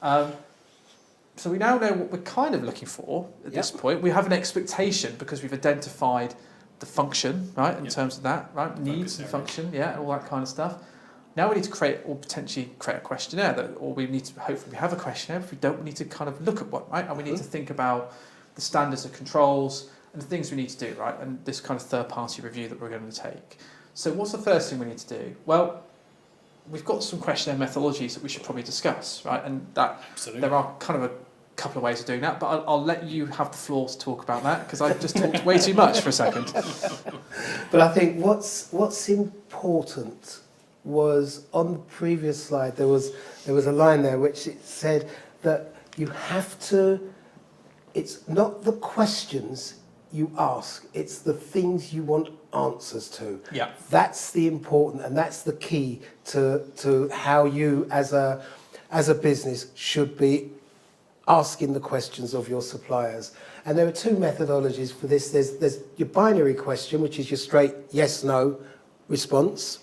Speaker 1: So we now know what we're kind of looking for at this point. We have an expectation because we've identified the function, right, in terms of that, right, needs and function, and all that kind of stuff. Now we need to create or potentially create a questionnaire, or we need to hopefully have a questionnaire. If we don't, we need to kind of look at one, right, and we need to think about the standards of controls and the things we need to do, right, and this kind of third-party review that we're going to take. So what's the first thing we need to do? Well, we've got some questionnaire methodologies that we should probably discuss, right, and that there are kind of a couple of ways of doing that, but I'll let you have the floor to talk about that because I've just talked way too much for a second.
Speaker 3: But I think what's important was on the previous slide there was a line there which it said that you have to. It's not the questions you ask; it's the things you want answers to.
Speaker 1: Yeah,
Speaker 3: that's the important, and that's the key to how you as a business should be asking the questions of your suppliers. And there are two methodologies for this. There's your binary question, which is your straight yes, no response,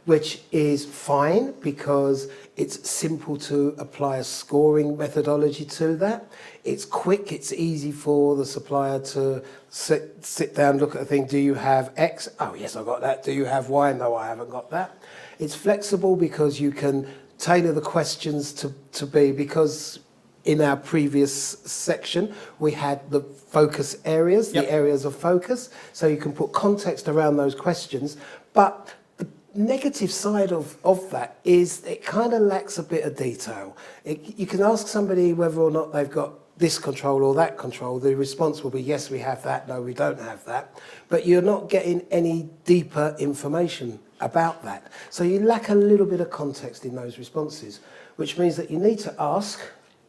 Speaker 3: which is fine because it's simple to apply a scoring methodology to that. It's quick, it's easy for the supplier to sit down, look at a thing. Do you have X? Oh, yes, I've got that. Do you have Y? No, I haven't got that. It's flexible because you can tailor the questions to be, because in our previous section, we had the focus areas, the areas of focus. So you can put context around those questions. But the negative side of that is it kind of lacks a bit of detail. You can ask somebody whether or not they've got this control or that control. The response will be, yes, we have that. No, we don't have that. But you're not getting any deeper information about that. So you lack a little bit of context in those responses, which means that you need to ask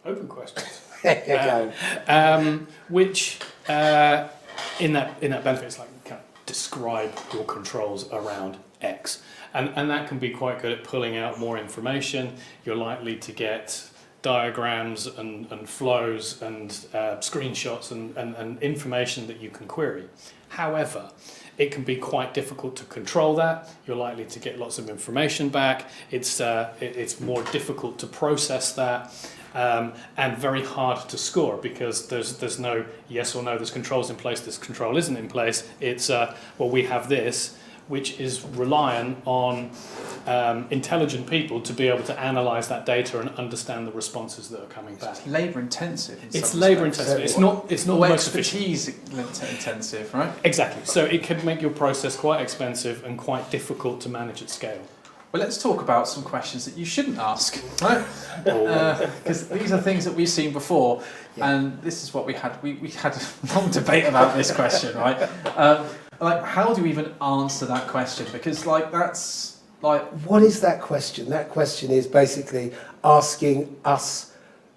Speaker 2: open questions.
Speaker 3: There you go.
Speaker 2: Which in that benefit, it's like kind of describe your controls around X, and that can be quite good at pulling out more information. You're likely to get diagrams and flows and screenshots and information that you can query. However, it can be quite difficult to control that. You're likely to get lots of information back. It's more difficult to process that. And very hard to score because there's no yes or no, there's controls in place, this control isn't in place. It's, well, we have this, which is reliant on intelligent people to be able to analyse that data and understand the responses that are coming back.
Speaker 1: It's labour intensive.
Speaker 2: It's labour intensive. It's not the most
Speaker 1: expertise intensive, right?
Speaker 2: Exactly. So it can make your process quite expensive and quite difficult to manage at scale.
Speaker 1: Well, let's talk about some questions that you shouldn't ask, right? Because these are things that we've seen before, and this is what we had. We had a long debate about this question, right? Like, how do we even answer that question? Because, like, that's like...
Speaker 3: What is that question? That question is basically asking us,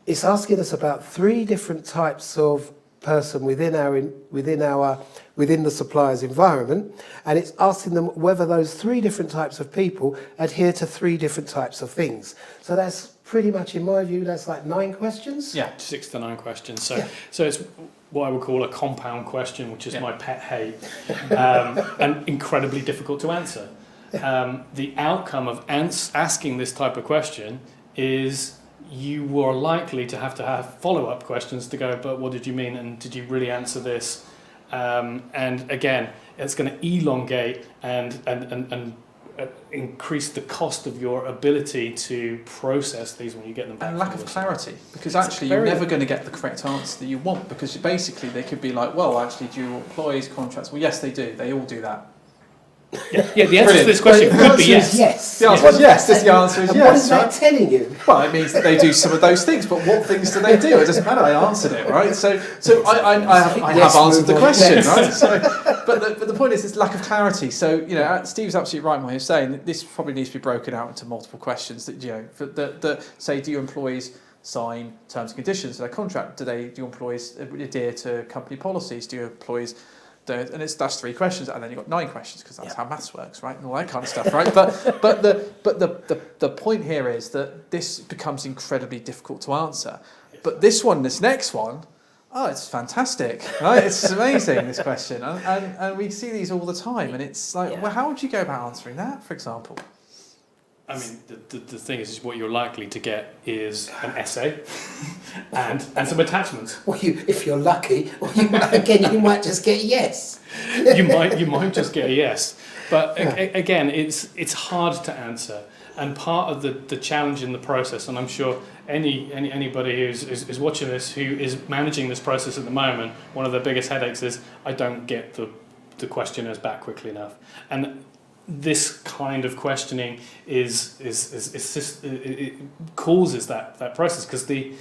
Speaker 3: it's asking us about 3 different types of person within the supplier's environment, and it's asking them whether those 3 different types of people adhere to 3 different types of things. So that's pretty much, in my view, that's like 9 questions.
Speaker 2: Yeah, 6 to 9 questions. So,
Speaker 3: Yeah.
Speaker 2: so it's what I would call a compound question, which is my pet hate, and incredibly difficult to answer. The outcome of asking this type of question is you were likely to have follow-up questions to go, but what did you mean, and did you really answer this? And again, it's going to elongate and increase the cost of your ability to process these when you get them back.
Speaker 1: And lack of clarity, because actually you're never going to get the correct answer that you want, because basically they could be like, well, actually, do your employees contracts? Well, yes, they do. They all do that.
Speaker 2: Yeah, the answer to this question could be yes.
Speaker 3: Yes.
Speaker 1: The answer is yes. The answer is
Speaker 3: and
Speaker 1: yes.
Speaker 3: what is that
Speaker 1: right?
Speaker 3: telling you?
Speaker 1: Well, it means that they do some of those things, but what things do they do? It doesn't matter. I answered it, right? So I have answered the question, right? So, but the point is, it's lack of clarity. So Steve's absolutely right in what he's saying. That this probably needs to be broken out into multiple questions. That say, do your employees sign terms and conditions of their contract? Do your employees adhere to company policies? Do your employees and that's 3 questions, and then you've got 9 questions, because that's how maths works, right, and all that kind of stuff, right? But the point here is that this becomes incredibly difficult to answer. But this next one, it's fantastic, right? It's amazing, this question, and we see these all the time, and it's like, well, how would you go about answering that, for example?
Speaker 2: I mean, the thing is what you're likely to get is an essay and some attachments.
Speaker 3: Well, if you're lucky, you might just get a yes.
Speaker 2: you might just get a yes. But again, it's hard to answer. And part of the challenge in the process, and I'm sure anybody who's watching this who is managing this process at the moment, one of the biggest headaches is I don't get the questionnaires back quickly enough. And this kind of questioning it causes that process, because the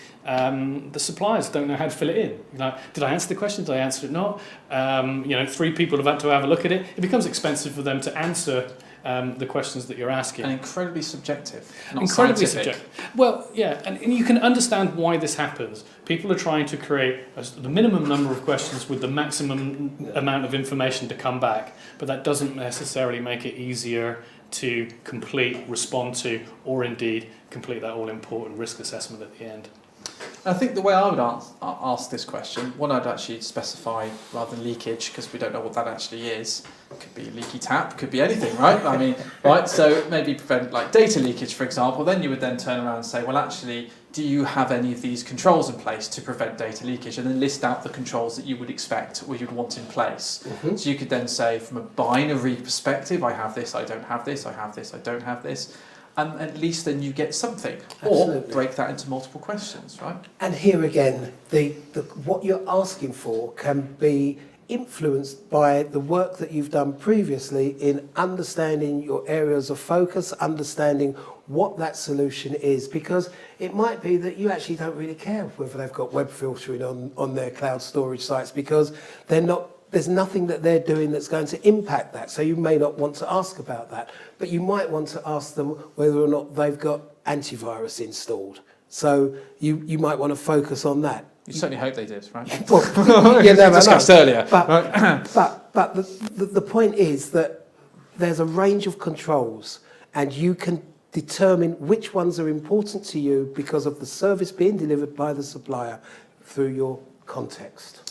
Speaker 2: suppliers don't know how to fill it in. Did I answer the question? Did I answer it not? 3 people have had to have a look at it. It becomes expensive for them to answer the questions that you're asking.
Speaker 1: And incredibly subjective, not
Speaker 2: incredibly
Speaker 1: scientific.
Speaker 2: subjective. Well, yeah, and you can understand why this happens. People are trying to create the minimum number of questions with the maximum amount of information to come back, but that doesn't necessarily make it easier to complete, respond to, or indeed complete that all-important risk assessment at the end.
Speaker 1: I think the way I would ask this question, one, I'd actually specify rather than leakage, because we don't know what that actually is. It could be a leaky tap, could be anything, right? I mean, right, so maybe prevent like data leakage, for example. Then you would then turn around and say, well, actually, do you have any of these controls in place to prevent data leakage? And then list out the controls that you would expect or you'd want in place. Mm-hmm. So you could then say, from a binary perspective, I have this, I don't have this, I have this, I don't have this. And at least then you get something. Absolutely. Or break that into multiple questions, right?
Speaker 3: And here again, what you're asking for can be influenced by the work that you've done previously in understanding your areas of focus, understanding what that solution is, because it might be that you actually don't really care whether they've got web filtering on their cloud storage sites, because there's nothing that they're doing that's going to impact that. So you may not want to ask about that, but you might want to ask them whether or not they've got antivirus installed. So you might want to focus on that.
Speaker 1: You certainly hope they did, right?
Speaker 3: Well,
Speaker 1: we discussed earlier.
Speaker 3: But,
Speaker 1: right?
Speaker 3: but the point is that there's a range of controls, and you can determine which ones are important to you because of the service being delivered by the supplier through your context.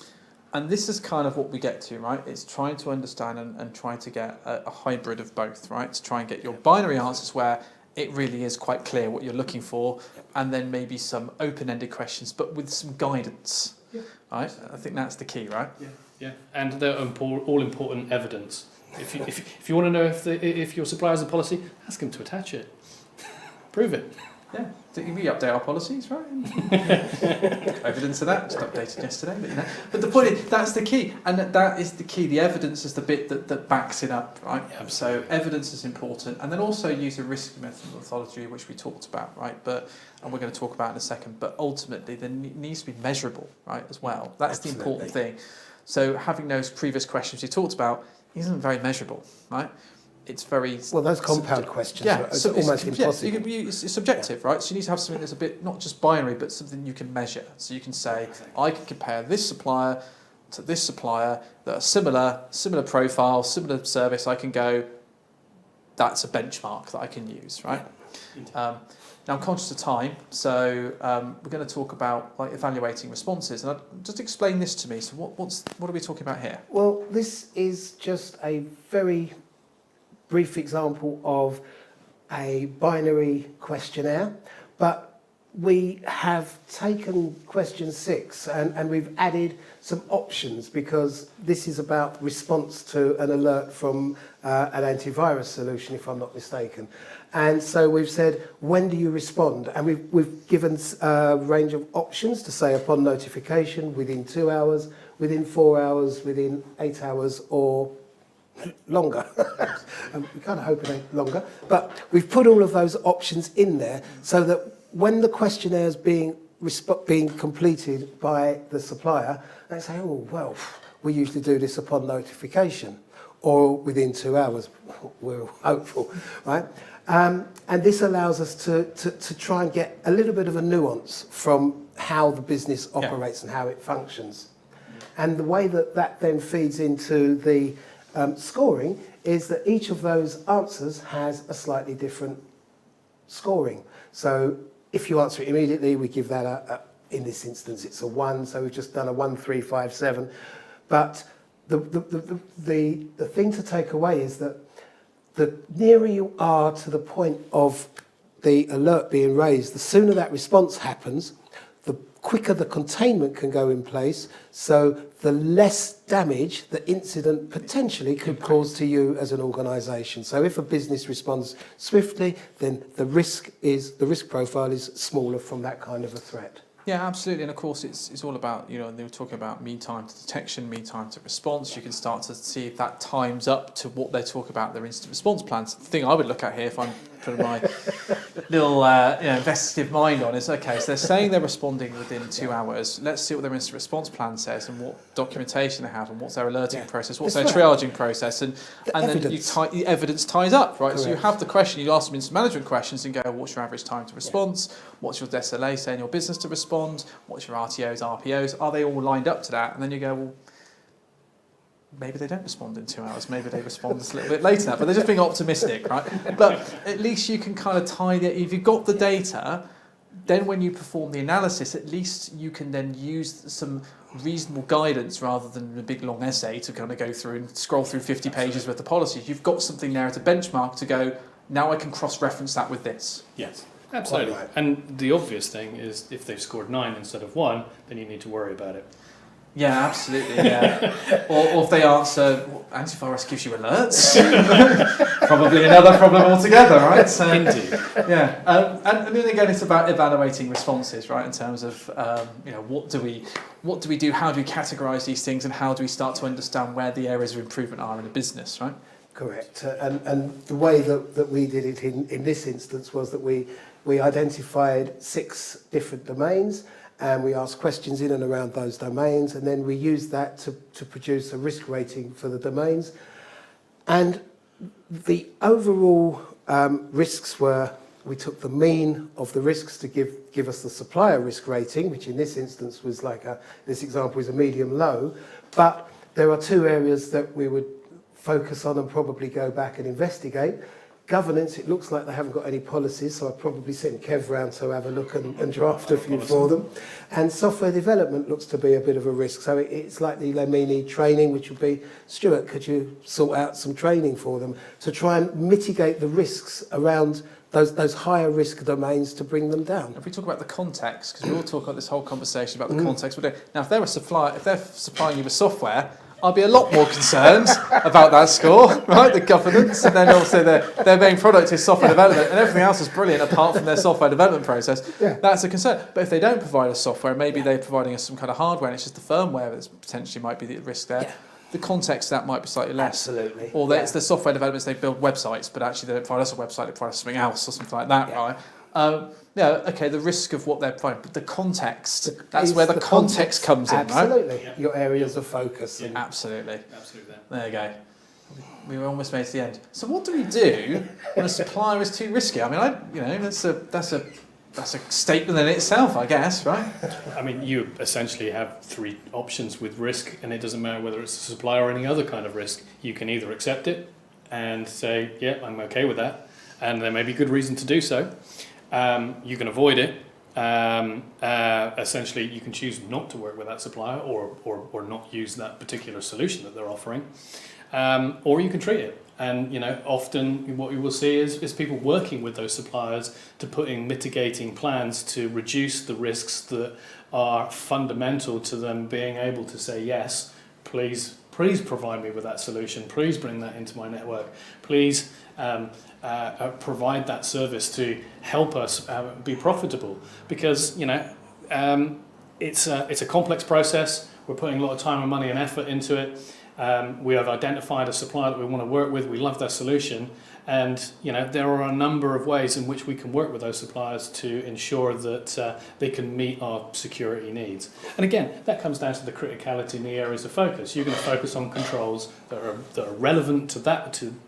Speaker 1: And this is kind of what we get to, right? It's trying to understand and trying to get a hybrid of both, right? To try and get your binary answers where it really is quite clear what you're looking for, and then maybe some open-ended questions, but with some guidance, right? I think that's the key, right?
Speaker 2: Yeah. And the all-important evidence. If you want to know if your supplier has a policy, ask them to attach it. Prove it.
Speaker 1: Yeah. We update our policies, right? Evidence of that, just updated yesterday, but the point is, that's the key, and that is the key. The evidence is the bit that backs it up, right? Yeah, so evidence is important, and then also use a risk methodology, which we talked about, right? And we're going to talk about in a second, but ultimately there needs to be measurable, right, as well. That's Absolutely. The important thing. So having those previous questions you talked about isn't very measurable, right? it's very...
Speaker 3: Well, those compound questions
Speaker 1: Yeah,
Speaker 3: are
Speaker 1: so
Speaker 3: almost impossible.
Speaker 1: It's subjective, right? So you need to have something that's a bit, not just binary, but something you can measure. So you can say, I can compare this supplier to this supplier that are similar profile, similar service. I can go, that's a benchmark that I can use, right? Now I'm conscious of time, so we're going to talk about like evaluating responses. And just explain this to me. So what are we talking about here?
Speaker 3: Well, this is just a very brief example of a binary questionnaire, but we have taken question 6 and we've added some options because this is about response to an alert from an antivirus solution, if I'm not mistaken. And so we've said, when do you respond? And we've given a range of options to say upon notification, within 2 hours, within 4 hours, within 8 hours, or longer. We kind of hope it ain't longer. But we've put all of those options in there so that when the questionnaire is being completed by the supplier, they say, oh, well, we usually do this upon notification or within 2 hours. We're hopeful, right? And this allows us to try and get a little bit of a nuance from how the business operates and how it functions. And the way that then feeds into the scoring is that each of those answers has a slightly different scoring. So if you answer it immediately, we give that in this instance, it's a 1, so we've just done a 1, 3, 5, 7. But the thing to take away is that the nearer you are to the point of the alert being raised, the sooner that response happens, the quicker the containment can go in place, so the less damage the incident potentially could cause to you as an organisation. So if a business responds swiftly, then the risk profile is smaller from that kind of a threat.
Speaker 1: Yeah, absolutely. And of course, it's all about, they were talking about mean time to detection, mean time to response. You can start to see if that times up to what they talk about their incident response plans. The thing I would look at here, if I'm putting my little investigative mind on, is okay, so they're saying they're responding within 2 hours. Let's see what their incident response plan says and what documentation they have and what's their alerting process, what's their triaging process, and then the evidence ties up, right? Correct. So you have the question, you ask them incident management questions and go, what's your average time to response? What's your SLA say in your business to respond? What's your RTOs, RPOs? Are they all lined up to that? And then you go, well, maybe they don't respond in 2 hours. Maybe they respond a little bit later than that. But they're just being optimistic, right? But at least you can kind of tie if you've got the data, then when you perform the analysis, at least you can then use some reasonable guidance rather than a big long essay to kind of go through and scroll through 50 pages worth of policies. You've got something there as a benchmark to go, now I can cross-reference that with this.
Speaker 2: Yes. Absolutely. Right. And the obvious thing is if they've scored 9 instead of 1, then you need to worry about it.
Speaker 1: Yeah, absolutely, yeah. or if they answer, antivirus gives you alerts, probably another problem altogether, right? So,
Speaker 2: indeed.
Speaker 1: Yeah, and then again, it's about evaluating responses, right? In terms of, what do we do? How do we categorise these things, and how do we start to understand where the areas of improvement are in a business, right?
Speaker 3: Correct. And the way that we did it in this instance was that we identified 6 different domains, and we asked questions in and around those domains, and then we used that to produce a risk rating for the domains. And the overall risks were, we took the mean of the risks to give us the supplier risk rating, which in this instance was this example is a medium low, but there are 2 areas that we would focus on and probably go back and investigate. Governance, it looks like they haven't got any policies, so I'd probably send Kev round to have a look and draft a few for them. And software development looks to be a bit of a risk, so it's likely they may need training, which would be, Stuart, could you sort out some training for them to try and mitigate the risks around those higher risk domains to bring them down?
Speaker 1: If we talk about the context, because we all talk about this whole conversation about the context. Now, if they're a supplier, if they're supplying you with software, I'll be a lot more concerned about that score, right? The governance, and then also their main product is software development, and everything else is brilliant apart from their software development process. Yeah. That's a concern. But if they don't provide us software, maybe they're providing us some kind of hardware, and it's just the firmware that potentially might be the risk there. Yeah. The context that might be slightly less.
Speaker 3: Absolutely.
Speaker 1: Or it's the software developments, they build websites, but actually they don't provide us a website, they provide us something else or something like that, right? The risk of what they're providing, but the context, that's where the context comes in, right?
Speaker 3: Absolutely, your areas of focus.
Speaker 1: Yeah. Absolutely. There you go. We were almost made to the end. So what do we do when a supplier is too risky? I mean, that's a statement in itself, I guess, right?
Speaker 2: I mean, you essentially have three options with risk, and it doesn't matter whether it's a supplier or any other kind of risk. You can either accept it and say, yeah, I'm okay with that, and there may be good reason to do so. You can avoid it. Essentially, you can choose not to work with that supplier or not use that particular solution that they're offering, or you can treat it. And often what you will see is people working with those suppliers to put in mitigating plans to reduce the risks that are fundamental to them being able to say, yes, please provide me with that solution, please bring that into my network, please provide that service to help us be profitable. Because it's a complex process. We're putting a lot of time and money and effort into it. We have identified a supplier that we want to work with. We love their solution, and there are a number of ways in which we can work with those suppliers to ensure that they can meet our security needs. And again, that comes down to the criticality in the areas of focus. You're going to focus on controls that are relevant to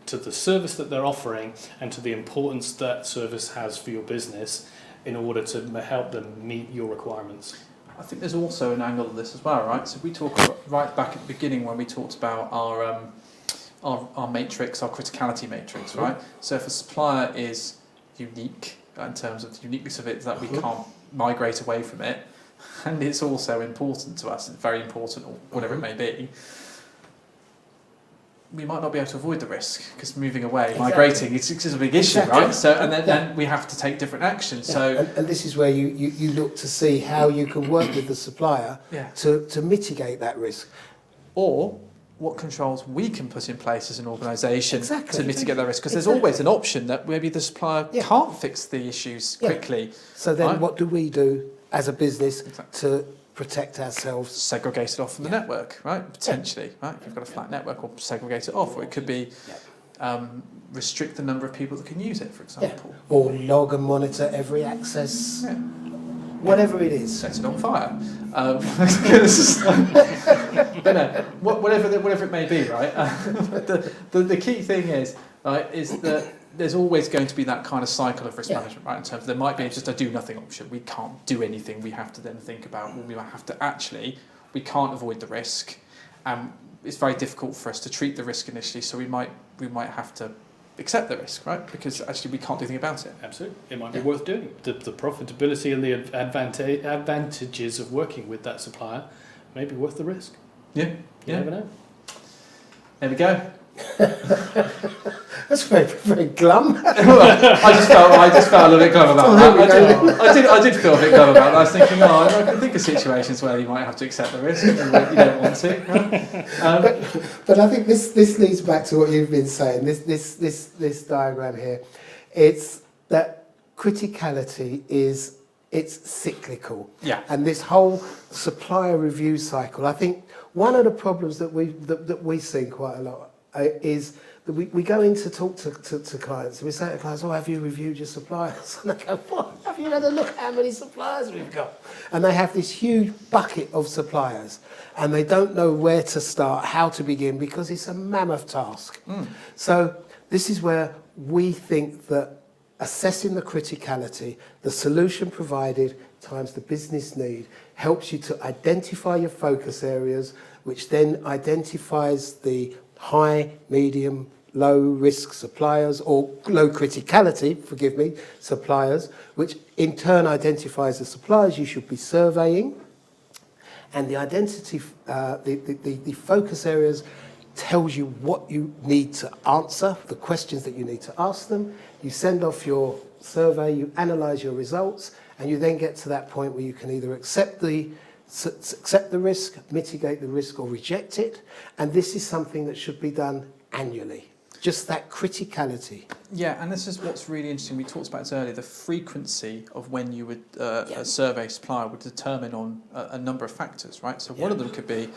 Speaker 2: to the service that they're offering and to the importance that service has for your business in order to help them meet your requirements.
Speaker 1: I think there's also an angle of this as well, right? So we talk about, right back at the beginning when we talked about our matrix, our criticality matrix, right? So if a supplier is unique in terms of the uniqueness of it, that we can't migrate away from it, and it's also important to us, it's very important, or whatever it may be, we might not be able to avoid the risk because moving away, migrating, it's a big issue, right? So and then we have to take different actions. So
Speaker 3: and this is where you look to see how you can work with the supplier to mitigate that risk,
Speaker 1: or what controls we can put in place as an organisation to mitigate that risk. Because there's always an option that maybe the supplier can't fix the issues quickly.
Speaker 3: So then, what do we do as a business to protect ourselves?
Speaker 1: Segregate it off from the network, right? Potentially, right? If you've got a flat network, or segregate it off, or it could be restrict the number of people that can use it, for example.
Speaker 3: Or log and monitor every access, whatever it is.
Speaker 1: Set it on fire. But no, whatever it may be, right? The key thing is that there's always going to be that kind of cycle of risk management, right? In terms of there might be just a do nothing option. We can't do anything. We have to then think about, well, we can't avoid the risk. It's very difficult for us to treat the risk initially, so we might have to accept the risk, right? Because actually we can't do anything about it.
Speaker 2: Absolutely. It might be worth doing. The profitability and the advantages of working with that supplier may be worth the risk. You never know.
Speaker 1: There we go.
Speaker 3: That's very glum.
Speaker 1: I just felt a little bit glum about that. I did feel a bit glum about that. I was thinking, I can think of situations where you might have to accept the risk and you don't want to. Right?
Speaker 3: But I think this leads back to what you've been saying. This diagram here, it's that criticality it's cyclical.
Speaker 1: Yeah.
Speaker 3: And this whole supplier review cycle, I think one of the problems that we see quite a lot is that we go in to talk to clients and we say to clients, have you reviewed your suppliers? And they go, what? Have you had a look at how many suppliers we've got? And they have this huge bucket of suppliers and they don't know where to start, how to begin, because it's a mammoth task. So this is where we think that assessing the criticality, the solution provided times the business need, helps you to identify your focus areas, which then identifies the high, medium, low risk suppliers, or low criticality, suppliers, which in turn identifies the suppliers you should be surveying. And the identity, the focus areas tells you what you need to answer, the questions that you need to ask them. You send off your survey, you analyse your results, and you then get to that point where you can either accept the risk, mitigate the risk, or reject it. And this is something that should be done annually. Just that criticality.
Speaker 1: Yeah, and this is what's really interesting. We talked about this earlier. The frequency of when you would a survey supplier would determine on a number of factors, right? So one of them could be,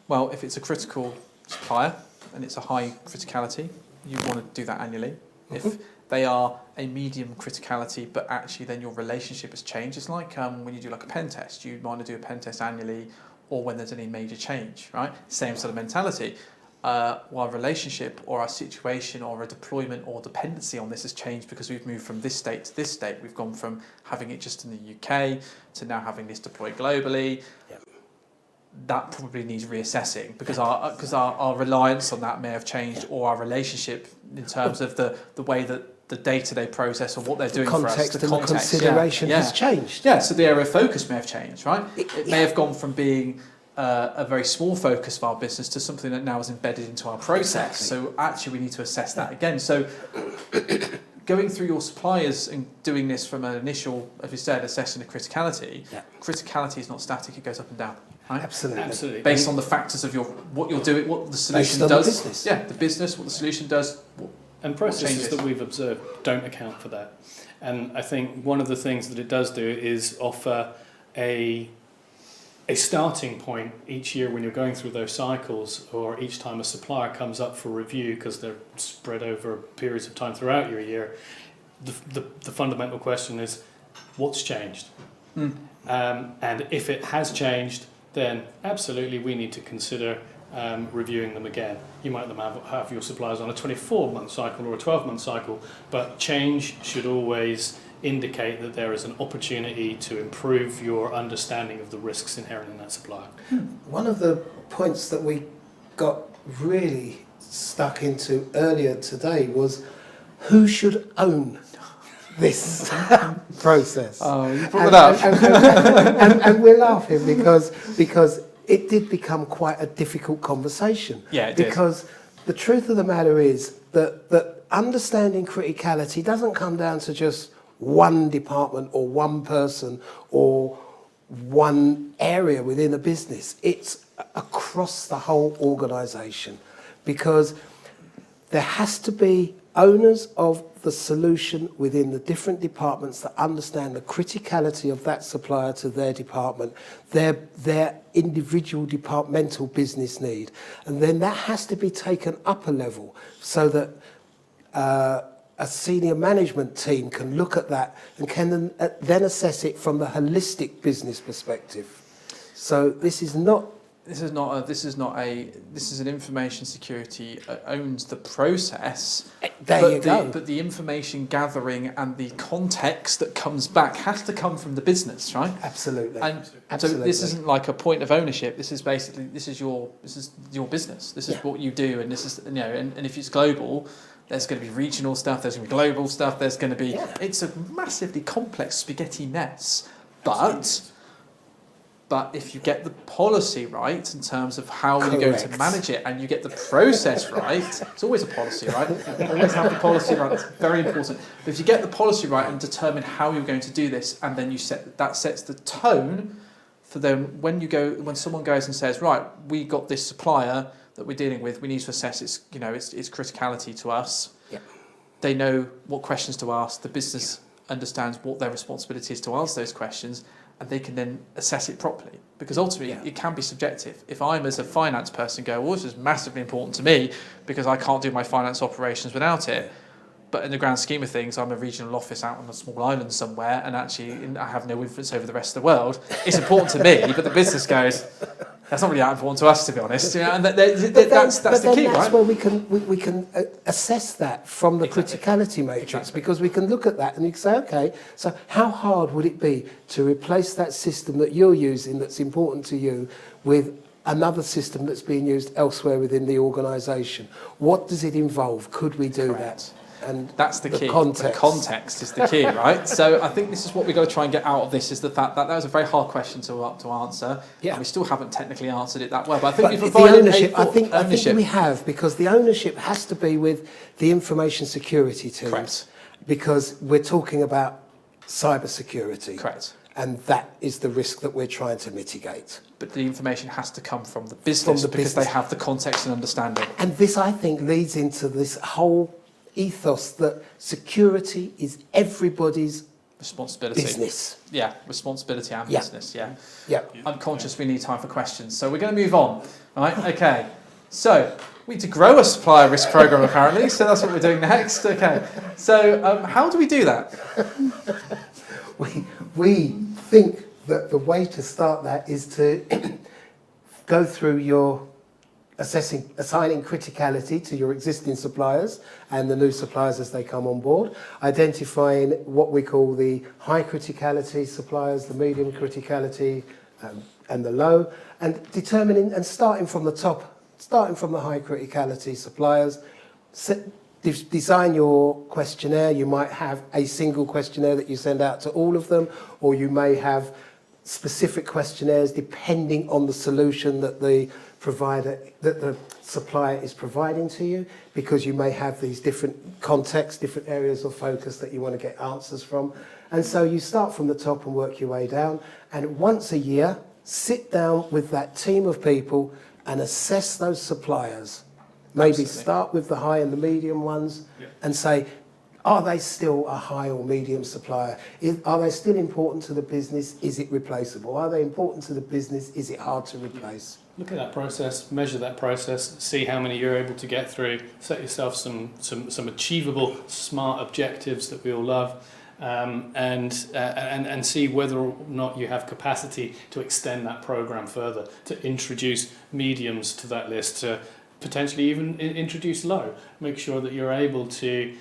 Speaker 1: well, if it's a critical supplier and it's a high criticality, you want to do that annually. If they are a medium criticality, but actually then your relationship has changed. It's like when you do like a pen test, you want to do a pen test annually, or when there's any major change, right? Same sort of mentality. our relationship or our situation or a deployment or dependency on this has changed because we've moved from this state to this state. We've gone from having it just in the UK to now having this deployed globally.
Speaker 3: Yep.
Speaker 1: That probably needs reassessing because our reliance on that may have changed, or our relationship in terms of the way that the data they process or what they're doing for us,
Speaker 3: the consideration has changed.
Speaker 1: Yeah, so the area of focus may have changed, right? It may have gone from being a very small focus of our business to something that now is embedded into our process.
Speaker 3: Exactly.
Speaker 1: So actually we need to assess that again. So going through your suppliers and doing this from an initial, as you said, assessing the criticality, criticality is not static, it goes up and down. Right?
Speaker 2: Absolutely.
Speaker 1: Based on the factors of what you're doing, what the solution does.
Speaker 3: The business.
Speaker 1: Yeah, the business, what the solution does.
Speaker 2: And processes that we've observed don't account for that. And I think one of the things that it does do is offer a starting point each year when you're going through those cycles, or each time a supplier comes up for review, because they're spread over periods of time throughout your year. The fundamental question is, what's changed? And if it has changed, then absolutely we need to consider reviewing them again. You might have your suppliers on a 24-month cycle or a 12-month cycle, but change should always indicate that there is an opportunity to improve your understanding of the risks inherent in that supplier.
Speaker 3: One of the points that we got really stuck into earlier today was who should own this process.
Speaker 1: Oh, you brought it up.
Speaker 3: And we're laughing because it did become quite a difficult conversation.
Speaker 1: Yeah, it did.
Speaker 3: Because the truth of the matter is that understanding criticality doesn't come down to just one department or one person or one area within a business. It's across the whole organisation, because there has to be owners of the solution within the different departments that understand the criticality of that supplier to their department, their individual departmental business need. And then that has to be taken up a level so that a senior management team can look at that and can then assess it from the holistic business perspective. So this is an information security owns the process. But the information gathering and the context that comes back has to come from the business, right? Absolutely.
Speaker 1: And so this isn't like a point of ownership. This is basically this is your business. This is what you do, and this is and if it's global, there's going to be regional stuff. There's going to be global stuff. There's going to be it's a massively complex spaghetti mess, But if you get the policy right in terms of how you're going to manage it, and you get the process right, it's always a policy, right? Always have the policy right. It's very important. But if you get the policy right and determine how you're going to do this, and then that sets the tone for them when someone goes and says, right, we got this supplier that we're dealing with, we need to assess its criticality to us.
Speaker 3: Yeah.
Speaker 1: They know what questions to ask. The business understands what their responsibility is to answer those questions, and they can then assess it properly. Because ultimately, it can be subjective. If I'm, as a finance person, go, well, this is massively important to me because I can't do my finance operations without it. But in the grand scheme of things, I'm a regional office out on a small island somewhere, and actually I have no influence over the rest of the world. It's important to me, but the business goes, that's not really that important to us, to be honest. And that's the key, right?
Speaker 3: That's where we can assess that from the criticality matrix, because we can look at that and you can say, okay, so how hard would it be to replace that system that you're using that's important to you with another system that's being used elsewhere within the organisation? What does it involve? Could we do that? And
Speaker 1: that's the key.
Speaker 3: Context.
Speaker 1: The context is the key, right? So I think this is what we've got to try and get out of this, is the fact that was a very hard question to answer. Yeah. And we still haven't technically answered it that well. But I think we've provided ownership. I think
Speaker 3: we have, because the ownership has to be with the information security teams.
Speaker 1: Correct.
Speaker 3: Because we're talking about cyber security.
Speaker 1: Correct.
Speaker 3: And that is the risk that we're trying to mitigate.
Speaker 1: But the information has to come from the business, because they have the context and understanding.
Speaker 3: And this, I think, leads into this whole ethos that security is everybody's
Speaker 1: responsibility.
Speaker 3: Business.
Speaker 1: Yeah, responsibility and business,
Speaker 3: Yeah.
Speaker 1: I'm conscious we need time for questions, so we're going to move on. Right, okay. So, we need to grow a supplier risk program, apparently, so that's what we're doing next. Okay. So, how do we do that?
Speaker 3: We think that the way to start that is to go through your assigning criticality to your existing suppliers and the new suppliers as they come on board, identifying what we call the high criticality suppliers, the medium criticality, and the low, and determining and starting from the top, starting from the high criticality suppliers. Design your questionnaire. You might have a single questionnaire that you send out to all of them, or you may have specific questionnaires depending on the solution that the supplier is providing to you, because you may have these different contexts, different areas of focus that you want to get answers from. And so you start from the top and work your way down, and once a year sit down with that team of people and assess those suppliers. Maybe
Speaker 1: Absolutely.
Speaker 3: start with the high and the medium ones, and say, are they still a high or medium supplier? Are they still important to the business? Is it replaceable? Are they important to the business? Is it hard to replace?
Speaker 2: Look at that process, measure that process, see how many you're able to get through, set yourself some achievable, smart objectives that we all love, and see whether or not you have capacity to extend that program further, to introduce mediums to that list, to potentially even introduce low. Make sure that you're able to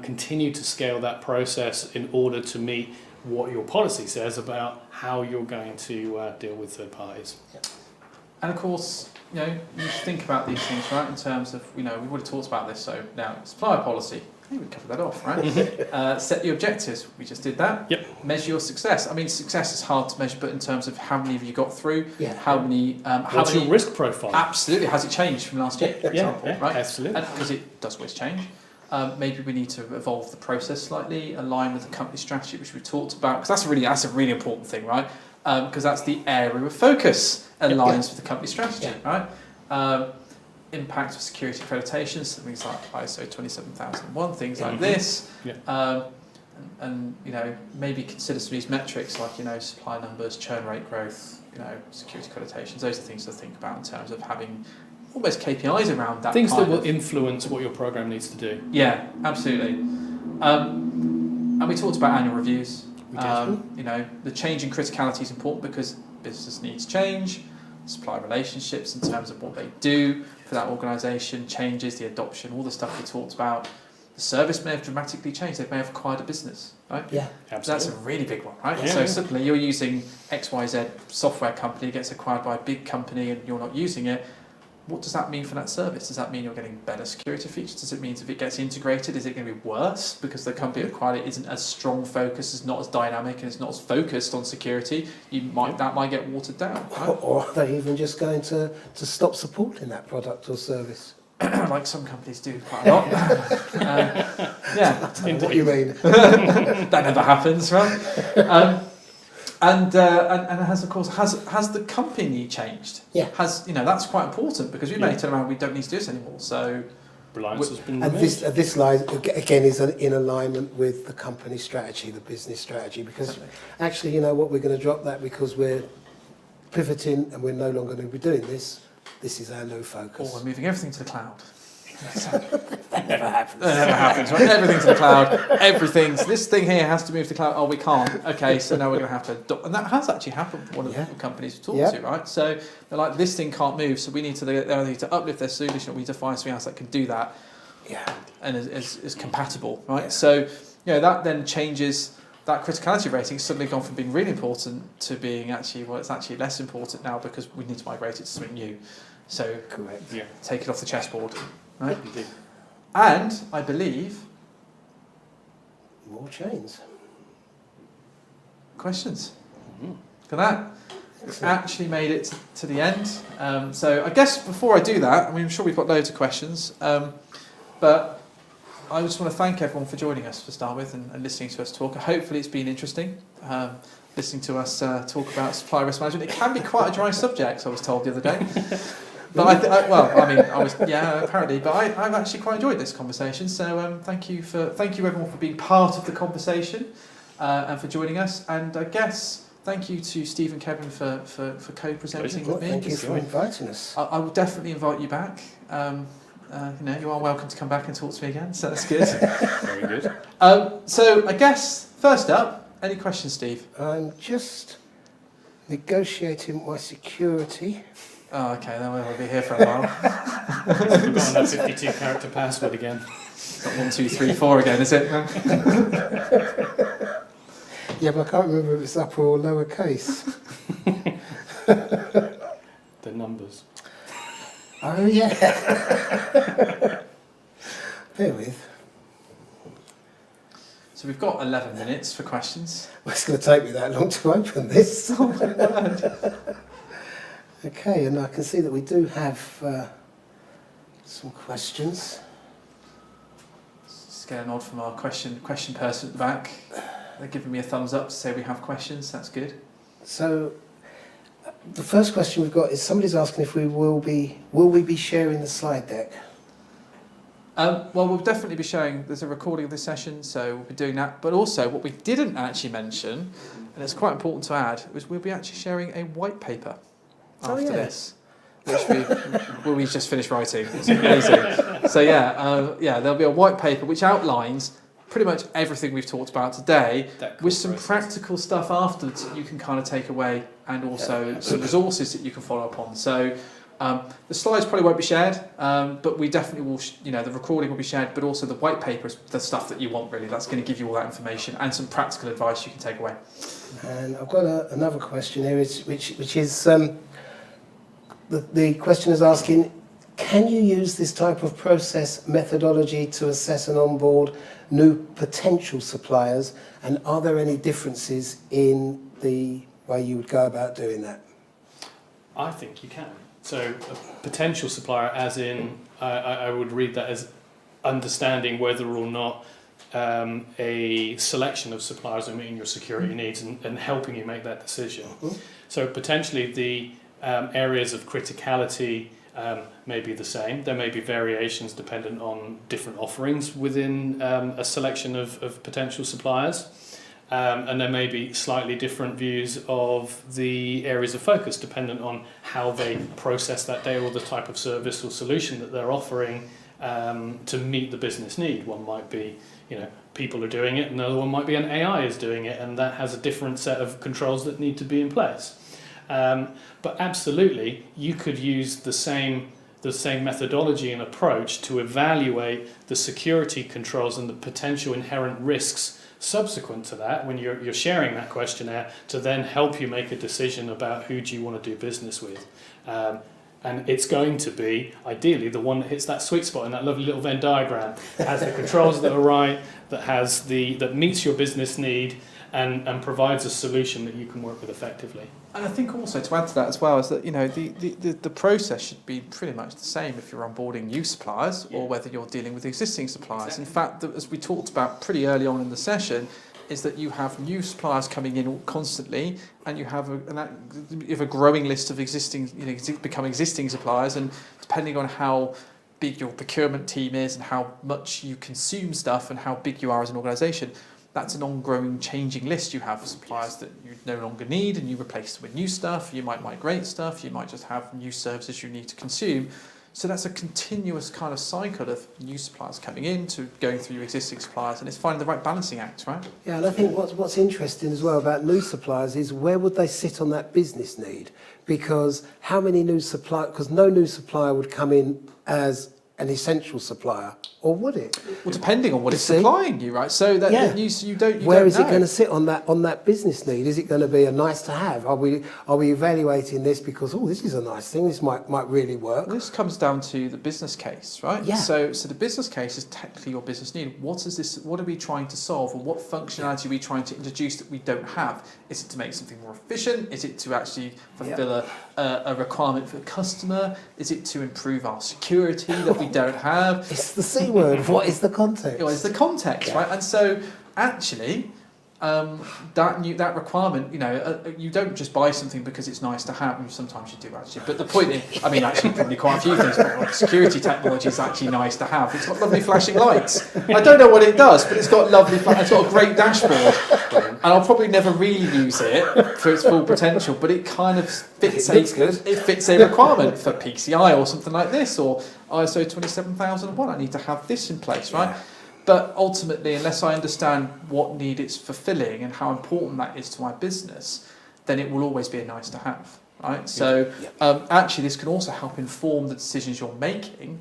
Speaker 2: continue to scale that process in order to meet what your policy says about how you're going to deal with third parties.
Speaker 1: And of course, you think about these things, right, in terms of, we've already talked about this, so now supplier policy. I think we covered that off, right? Set your objectives. We just did that.
Speaker 2: Yep.
Speaker 1: Measure your success. I mean, success is hard to measure, but in terms of how many have you got through,
Speaker 3: Yeah.
Speaker 1: how many...
Speaker 2: What's your risk profile?
Speaker 1: Absolutely. Has it changed from last year, for example, right?
Speaker 2: Absolutely.
Speaker 1: Because it does always change. Maybe we need to evolve the process slightly, align with the company strategy, which we talked about, because that's a really important thing, right? Because that's the area of focus aligns with the company strategy, right? Impact of security accreditations, things like ISO 27001, things like this, and maybe consider some of these metrics like supply numbers, churn rate growth, security accreditations. Those are things to think about in terms of having almost KPIs around that.
Speaker 2: Things that will influence what your program needs to do.
Speaker 1: Yeah, absolutely. And we talked about annual reviews.
Speaker 2: We did.
Speaker 1: The change in criticality is important because business needs change. Supplier relationships in terms of what they do for that organisation changes, the adoption, all the stuff we talked about. The service may have dramatically changed. They may have acquired a business, right?
Speaker 3: Yeah,
Speaker 1: That's
Speaker 2: absolutely.
Speaker 1: a really big one, right?
Speaker 2: Yeah,
Speaker 1: So suddenly you're using XYZ software company, gets acquired by a big company and you're not using it. What does that mean for that service? Does that mean you're getting better security features? Does it mean if it gets integrated, is it going to be worse because the company acquired it isn't as strong focused, is not as dynamic, and it's not as focused on security? That might get watered down. Right?
Speaker 3: or are they even just going to stop supporting that product or service?
Speaker 1: Like some companies do quite a lot. Yeah,
Speaker 3: I know what you mean.
Speaker 1: that never happens, right? And has the company changed?
Speaker 3: Yeah.
Speaker 1: That's quite important because we may turn around, we don't need to do this anymore. So
Speaker 2: Reliance has been
Speaker 3: And
Speaker 2: removed.
Speaker 3: this lies again is in alignment with the company strategy, the business strategy, because actually, what, we're going to drop that because we're pivoting and we're no longer going to be doing this. This is our new focus.
Speaker 1: Or we're moving everything to the cloud.
Speaker 3: That never happens.
Speaker 1: That never happens, right? Everything to the cloud. This thing here has to move to the cloud. Oh, we can't. Okay, so now we're going to have to adopt. And that has actually happened for one of the companies we've talked to, right? So they're like, this thing can't move, so they need to uplift their solution. We need to find something else that can do that.
Speaker 3: Yeah.
Speaker 1: And is compatible, right? Yeah. So, that then changes. That criticality rating has suddenly gone from being really important to being it's actually less important now because we need to migrate it to something new. So
Speaker 3: Correct.
Speaker 2: Yeah.
Speaker 1: Take it off the chessboard, right?
Speaker 2: Indeed.
Speaker 1: And I believe
Speaker 3: More chains.
Speaker 1: questions.
Speaker 2: Mhm.
Speaker 1: Look at that. Actually made it to the end. So I guess before I do that, I'm sure we've got loads of questions, but I just want to thank everyone for joining us to start with and listening to us talk. Hopefully it's been interesting, listening to us talk about supply risk management. It can be quite a dry subject, I was told the other day. But apparently. But I've actually quite enjoyed this conversation. So thank you everyone for being part of the conversation and for joining us. And I guess thank you to Steve and Kevin for co-presenting with me.
Speaker 3: Thank you for inviting us.
Speaker 1: I will definitely invite you back. You are welcome to come back and talk to me again. So that's good.
Speaker 2: Very good.
Speaker 1: So I guess first up, any questions, Steve?
Speaker 3: I'm just negotiating my security
Speaker 1: Oh, okay, then we'll be here for a while.
Speaker 2: I've forgotten that 52-character password again.
Speaker 1: It's not 1, 2, 3, 4 again, is it?
Speaker 3: Yeah, but I can't remember if it's upper or lower case.
Speaker 2: The numbers.
Speaker 3: Oh, yeah. Bear with.
Speaker 1: So we've got 11 minutes for questions.
Speaker 3: Well, it's going to take me that long to open this.
Speaker 1: Oh my word.
Speaker 3: Okay, and I can see that we do have some questions.
Speaker 1: Just get a nod from our question person at the back. They're giving me a thumbs up to say we have questions. That's good.
Speaker 3: So, the first question we've got is somebody's asking if will we be sharing the slide deck?
Speaker 1: Well, we'll definitely be showing, there's a recording of this session, so we'll be doing that. But also, what we didn't actually mention, and it's quite important to add, was we'll be actually sharing a white paper after this, which we just finished writing. It's amazing. So there'll be a white paper which outlines pretty much everything we've talked about today, with some practical stuff afterwards that you can kind of take away, and also some resources that you can follow up on. So the slides probably won't be shared, but we definitely will, the recording will be shared, but also the white paper is the stuff that you want, really. That's going to give you all that information and some practical advice you can take away.
Speaker 3: And I've got another question here, which is the question is asking, can you use this type of process methodology to assess and onboard new potential suppliers, and are there any differences in the way you would go about doing that?
Speaker 2: I think you can. So a potential supplier, as in, I would read that as understanding whether or not a selection of suppliers are meeting your security needs and helping you make that decision.
Speaker 3: Mm-hmm.
Speaker 2: So potentially the areas of criticality may be the same. There may be variations dependent on different offerings within a selection of potential suppliers. And there may be slightly different views of the areas of focus dependent on how they process that data or the type of service or solution that they're offering to meet the business need. One might be, people are doing it, and another one might be an AI is doing it, and that has a different set of controls that need to be in place. But absolutely, you could use the same methodology and approach to evaluate the security controls and the potential inherent risks subsequent to that when you're sharing that questionnaire to then help you make a decision about who do you want to do business with. And it's going to be, ideally, the one that hits that sweet spot in that lovely little Venn diagram, that has the controls that are right, that meets your business need, and provides a solution that you can work with effectively.
Speaker 1: And I think also to add to that as well is that the process should be pretty much the same if you're onboarding new suppliers or whether you're dealing with existing suppliers. Exactly. In fact, as we talked about pretty early on in the session, is that you have new suppliers coming in constantly, and you have a growing list of existing suppliers, and depending on how big your procurement team is and how much you consume stuff and how big you are as an organisation, that's an ongoing changing list. You have suppliers that you no longer need and you replace them with new stuff. You might migrate stuff. You might just have new services you need to consume. So that's a continuous kind of cycle of new suppliers coming in to going through your existing suppliers, and it's finding the right balancing act, right?
Speaker 3: Yeah, and I think what's interesting as well about new suppliers is where would they sit on that business need? Because how many new suppliers, because no new supplier would come in as an essential supplier, or would it? Well,
Speaker 1: depending on what it's supplying you, right? So that you don't.
Speaker 3: Where is it going to sit on that business need? Is it going to be a nice to have? Are we evaluating this because this is a nice thing? This might really work.
Speaker 1: Well, this comes down to the business case, right?
Speaker 3: Yeah.
Speaker 1: So the business case is technically your business need. What are we trying to solve, or what functionality are we trying to introduce that we don't have? Is it to make something more efficient? Is it to actually fulfill a requirement for the customer? Is it to improve our security that we don't have?
Speaker 3: It's the C word. What is the context?
Speaker 1: What is the context, right? And so actually, that requirement, you don't just buy something because it's nice to have. Sometimes you do actually, but the point is, actually probably quite a few things, but like security technology is actually nice to have. It's got lovely flashing lights. I don't know what it does, but it's got it's got a great dashboard, and I'll probably never really use it for its full potential, but it kind of fits a requirement for PCI or something like this, or ISO 27001. I need to have this in place, right? Yeah. But ultimately, unless I understand what need it's fulfilling and how important that is to my business, then it will always be a nice to have. right? So actually this can also help inform the decisions you're making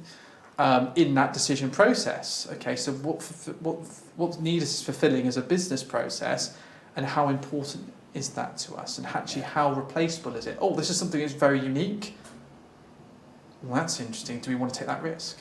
Speaker 1: in that decision process. Okay, so what need is fulfilling as a business process, and how important is that to us, and actually how replaceable is it? Oh, this is something that's very unique. Well, that's interesting. Do we want to take that risk?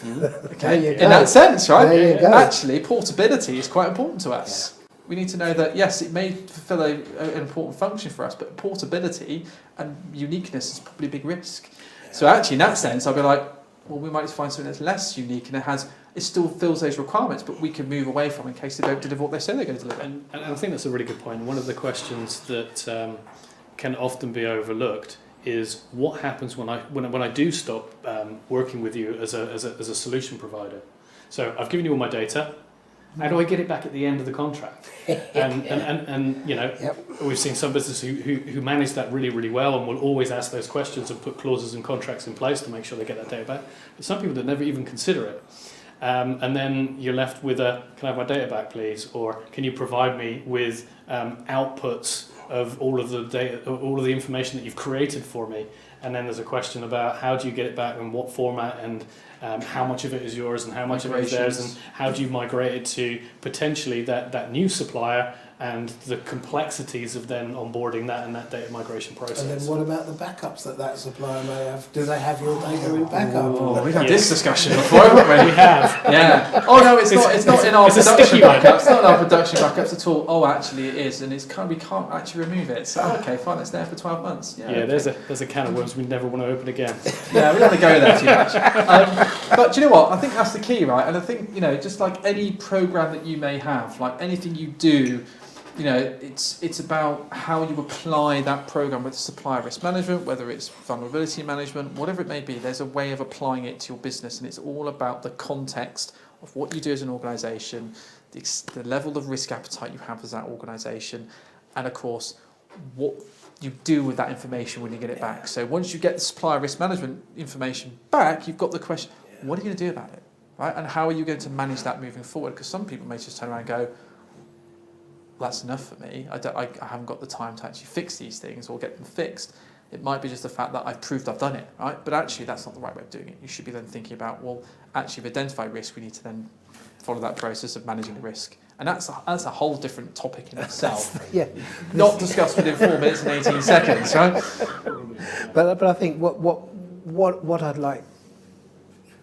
Speaker 1: Okay, in that sense, right?
Speaker 3: There you go.
Speaker 1: Actually, portability is quite important to us. We need to know that, yes, it may fulfill an important function for us, but portability and uniqueness is probably a big risk. So actually, in that sense, I'll be like, well, we might find something that's less unique and it still fills those requirements, but we can move away from in case they don't deliver what they say they're going to deliver.
Speaker 2: And I think that's a really good point. One of the questions that can often be overlooked is what happens when I do stop working with you as a solution provider. So I've given you all my data. How do I get it back at the end of the contract? And you know, we've seen some businesses who manage that really, really well and will always ask those questions and put clauses and contracts in place to make sure they get that data back. But some people that never even consider it. And then you're left with can I have my data back, please? Or can you provide me with outputs of all of the data, all of the information that you've created for me? And then there's a question about how do you get it back and what format, and how much of it is yours and how much of it is theirs, and how do you migrate it to potentially that new supplier, and the complexities of then onboarding that and that data migration process.
Speaker 3: And then what about the backups that supplier may have? Do they have your data in backup?
Speaker 1: Oh, we've had this discussion before, haven't we?
Speaker 2: We have.
Speaker 1: Yeah. Oh no, it's not in our production backups. It's not in our production backups at all. Oh, actually it is, and we can't actually remove it. So okay, fine, it's there for 12 months. Yeah.
Speaker 2: Okay. There's a can of worms we never want to open again.
Speaker 1: Yeah, we don't want to go there too much. But do you know what? I think that's the key, right? And I think, you know, just like any program that you may have, like anything you do, you know, it's about how you apply that program with supplier risk management, whether it's vulnerability management, whatever it may be. There's a way of applying it to your business, and it's all about the context of what you do as an organisation, the level of risk appetite you have as that organisation, and of course, what you do with that information when you get it back. So once you get the supplier risk management information back, you've got the question, what are you going to do about it, right? And how are you going to manage that moving forward? Because some people may just turn around and go, that's enough for me. I haven't got the time to actually fix these things or get them fixed. It might be just the fact that I've proved I've done it, right? But actually, that's not the right way of doing it. You should be then thinking about, well, actually, we've identified risk. We need to then follow that process of managing the risk. And that's a whole different topic in itself. Not discussed within 4 minutes and 18 seconds, right?
Speaker 3: But I think what I'd like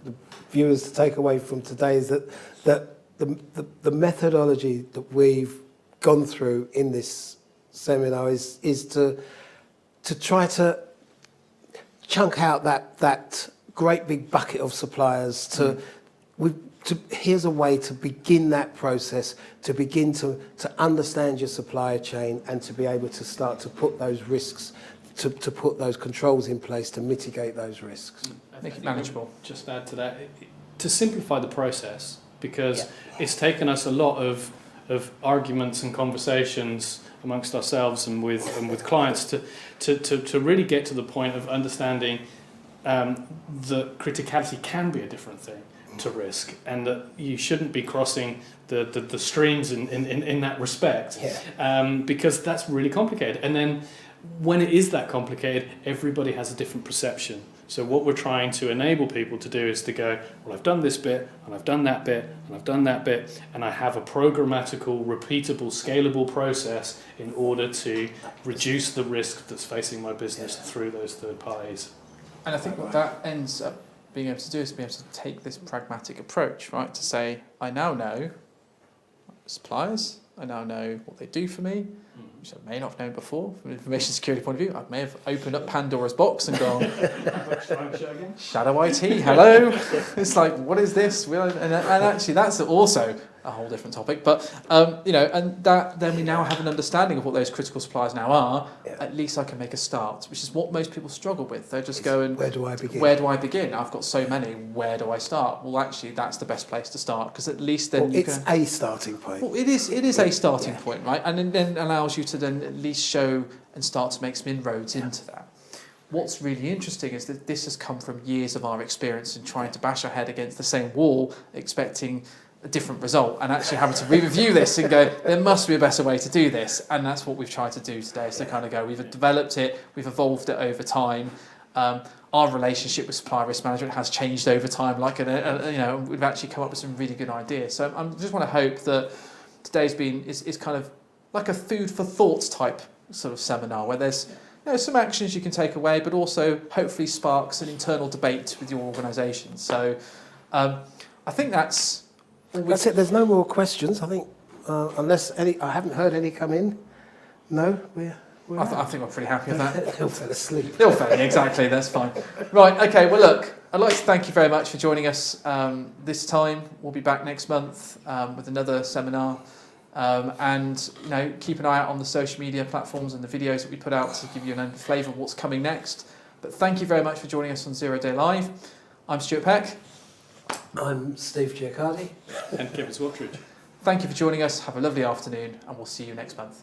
Speaker 3: the viewers to take away from today is that the methodology that we've gone through in this seminar is to try to chunk out that great big bucket of suppliers. Here's a way to begin that process, to begin to understand your supply chain, and to be able to start to put those risks, to put those controls in place to mitigate those risks.
Speaker 1: Make it manageable.
Speaker 2: Just add to that, to simplify the process, because it's taken us a lot of arguments and conversations amongst ourselves and with clients to really get to the point of understanding that criticality can be a different thing to risk, and that you shouldn't be crossing the streams in that respect, because that's really complicated. And then when it is that complicated, everybody has a different perception. So what we're trying to enable people to do is to go, well, I've done this bit, and I've done that bit, and I've done that bit, and I have a programmatical, repeatable, scalable process in order to reduce the risk that's facing my business through those third parties.
Speaker 1: And I think what that ends up being able to do is be able to take this pragmatic approach, right? To say, I now know suppliers, I now know what they do for me, which I may not have known before from an information security point of view. I may have opened up Pandora's box and gone, Shadow IT, hello? It's like, what is this? And actually, that's also a whole different topic. But, you know, and that then we now have an understanding of what those critical suppliers now are. At least I can make a start, which is what most people struggle with. They're just going,
Speaker 3: where do I begin?
Speaker 1: Where do I begin? I've got so many, where do I start? Well, actually, that's the best place to start, because at least then
Speaker 3: it's a starting point.
Speaker 1: Well, it is a starting point, right? And then allows you to then at least show and start to make some inroads into that. What's really interesting is that this has come from years of our experience in trying to bash our head against the same wall, expecting a different result, and actually having to re-review this and go, there must be a better way to do this, and that's what we've tried to do today. So kind of go, we've developed it, we've evolved it over time. Our relationship with supplier risk management has changed over time. We've actually come up with some really good ideas. So I just want to hope that today's is kind of like a food for thought type sort of seminar, where there's some actions you can take away, but also hopefully sparks an internal debate with your organisation. So I think that's
Speaker 3: it. There's no more questions. I think unless any, I haven't heard any come in. No,
Speaker 1: I think we're pretty happy with that.
Speaker 3: They'll fall asleep.
Speaker 1: Exactly, that's fine. Right, okay, well look, I'd like to thank you very much for joining us this time. We'll be back next month with another seminar. And keep an eye out on the social media platforms and the videos that we put out to give you a flavour of what's coming next. But thank you very much for joining us on Zero Day Live. I'm Stuart Peck.
Speaker 3: I'm Steve Giachardi.
Speaker 2: And Kevin Swatridge.
Speaker 1: Thank you for joining us. Have a lovely afternoon, and we'll see you next month.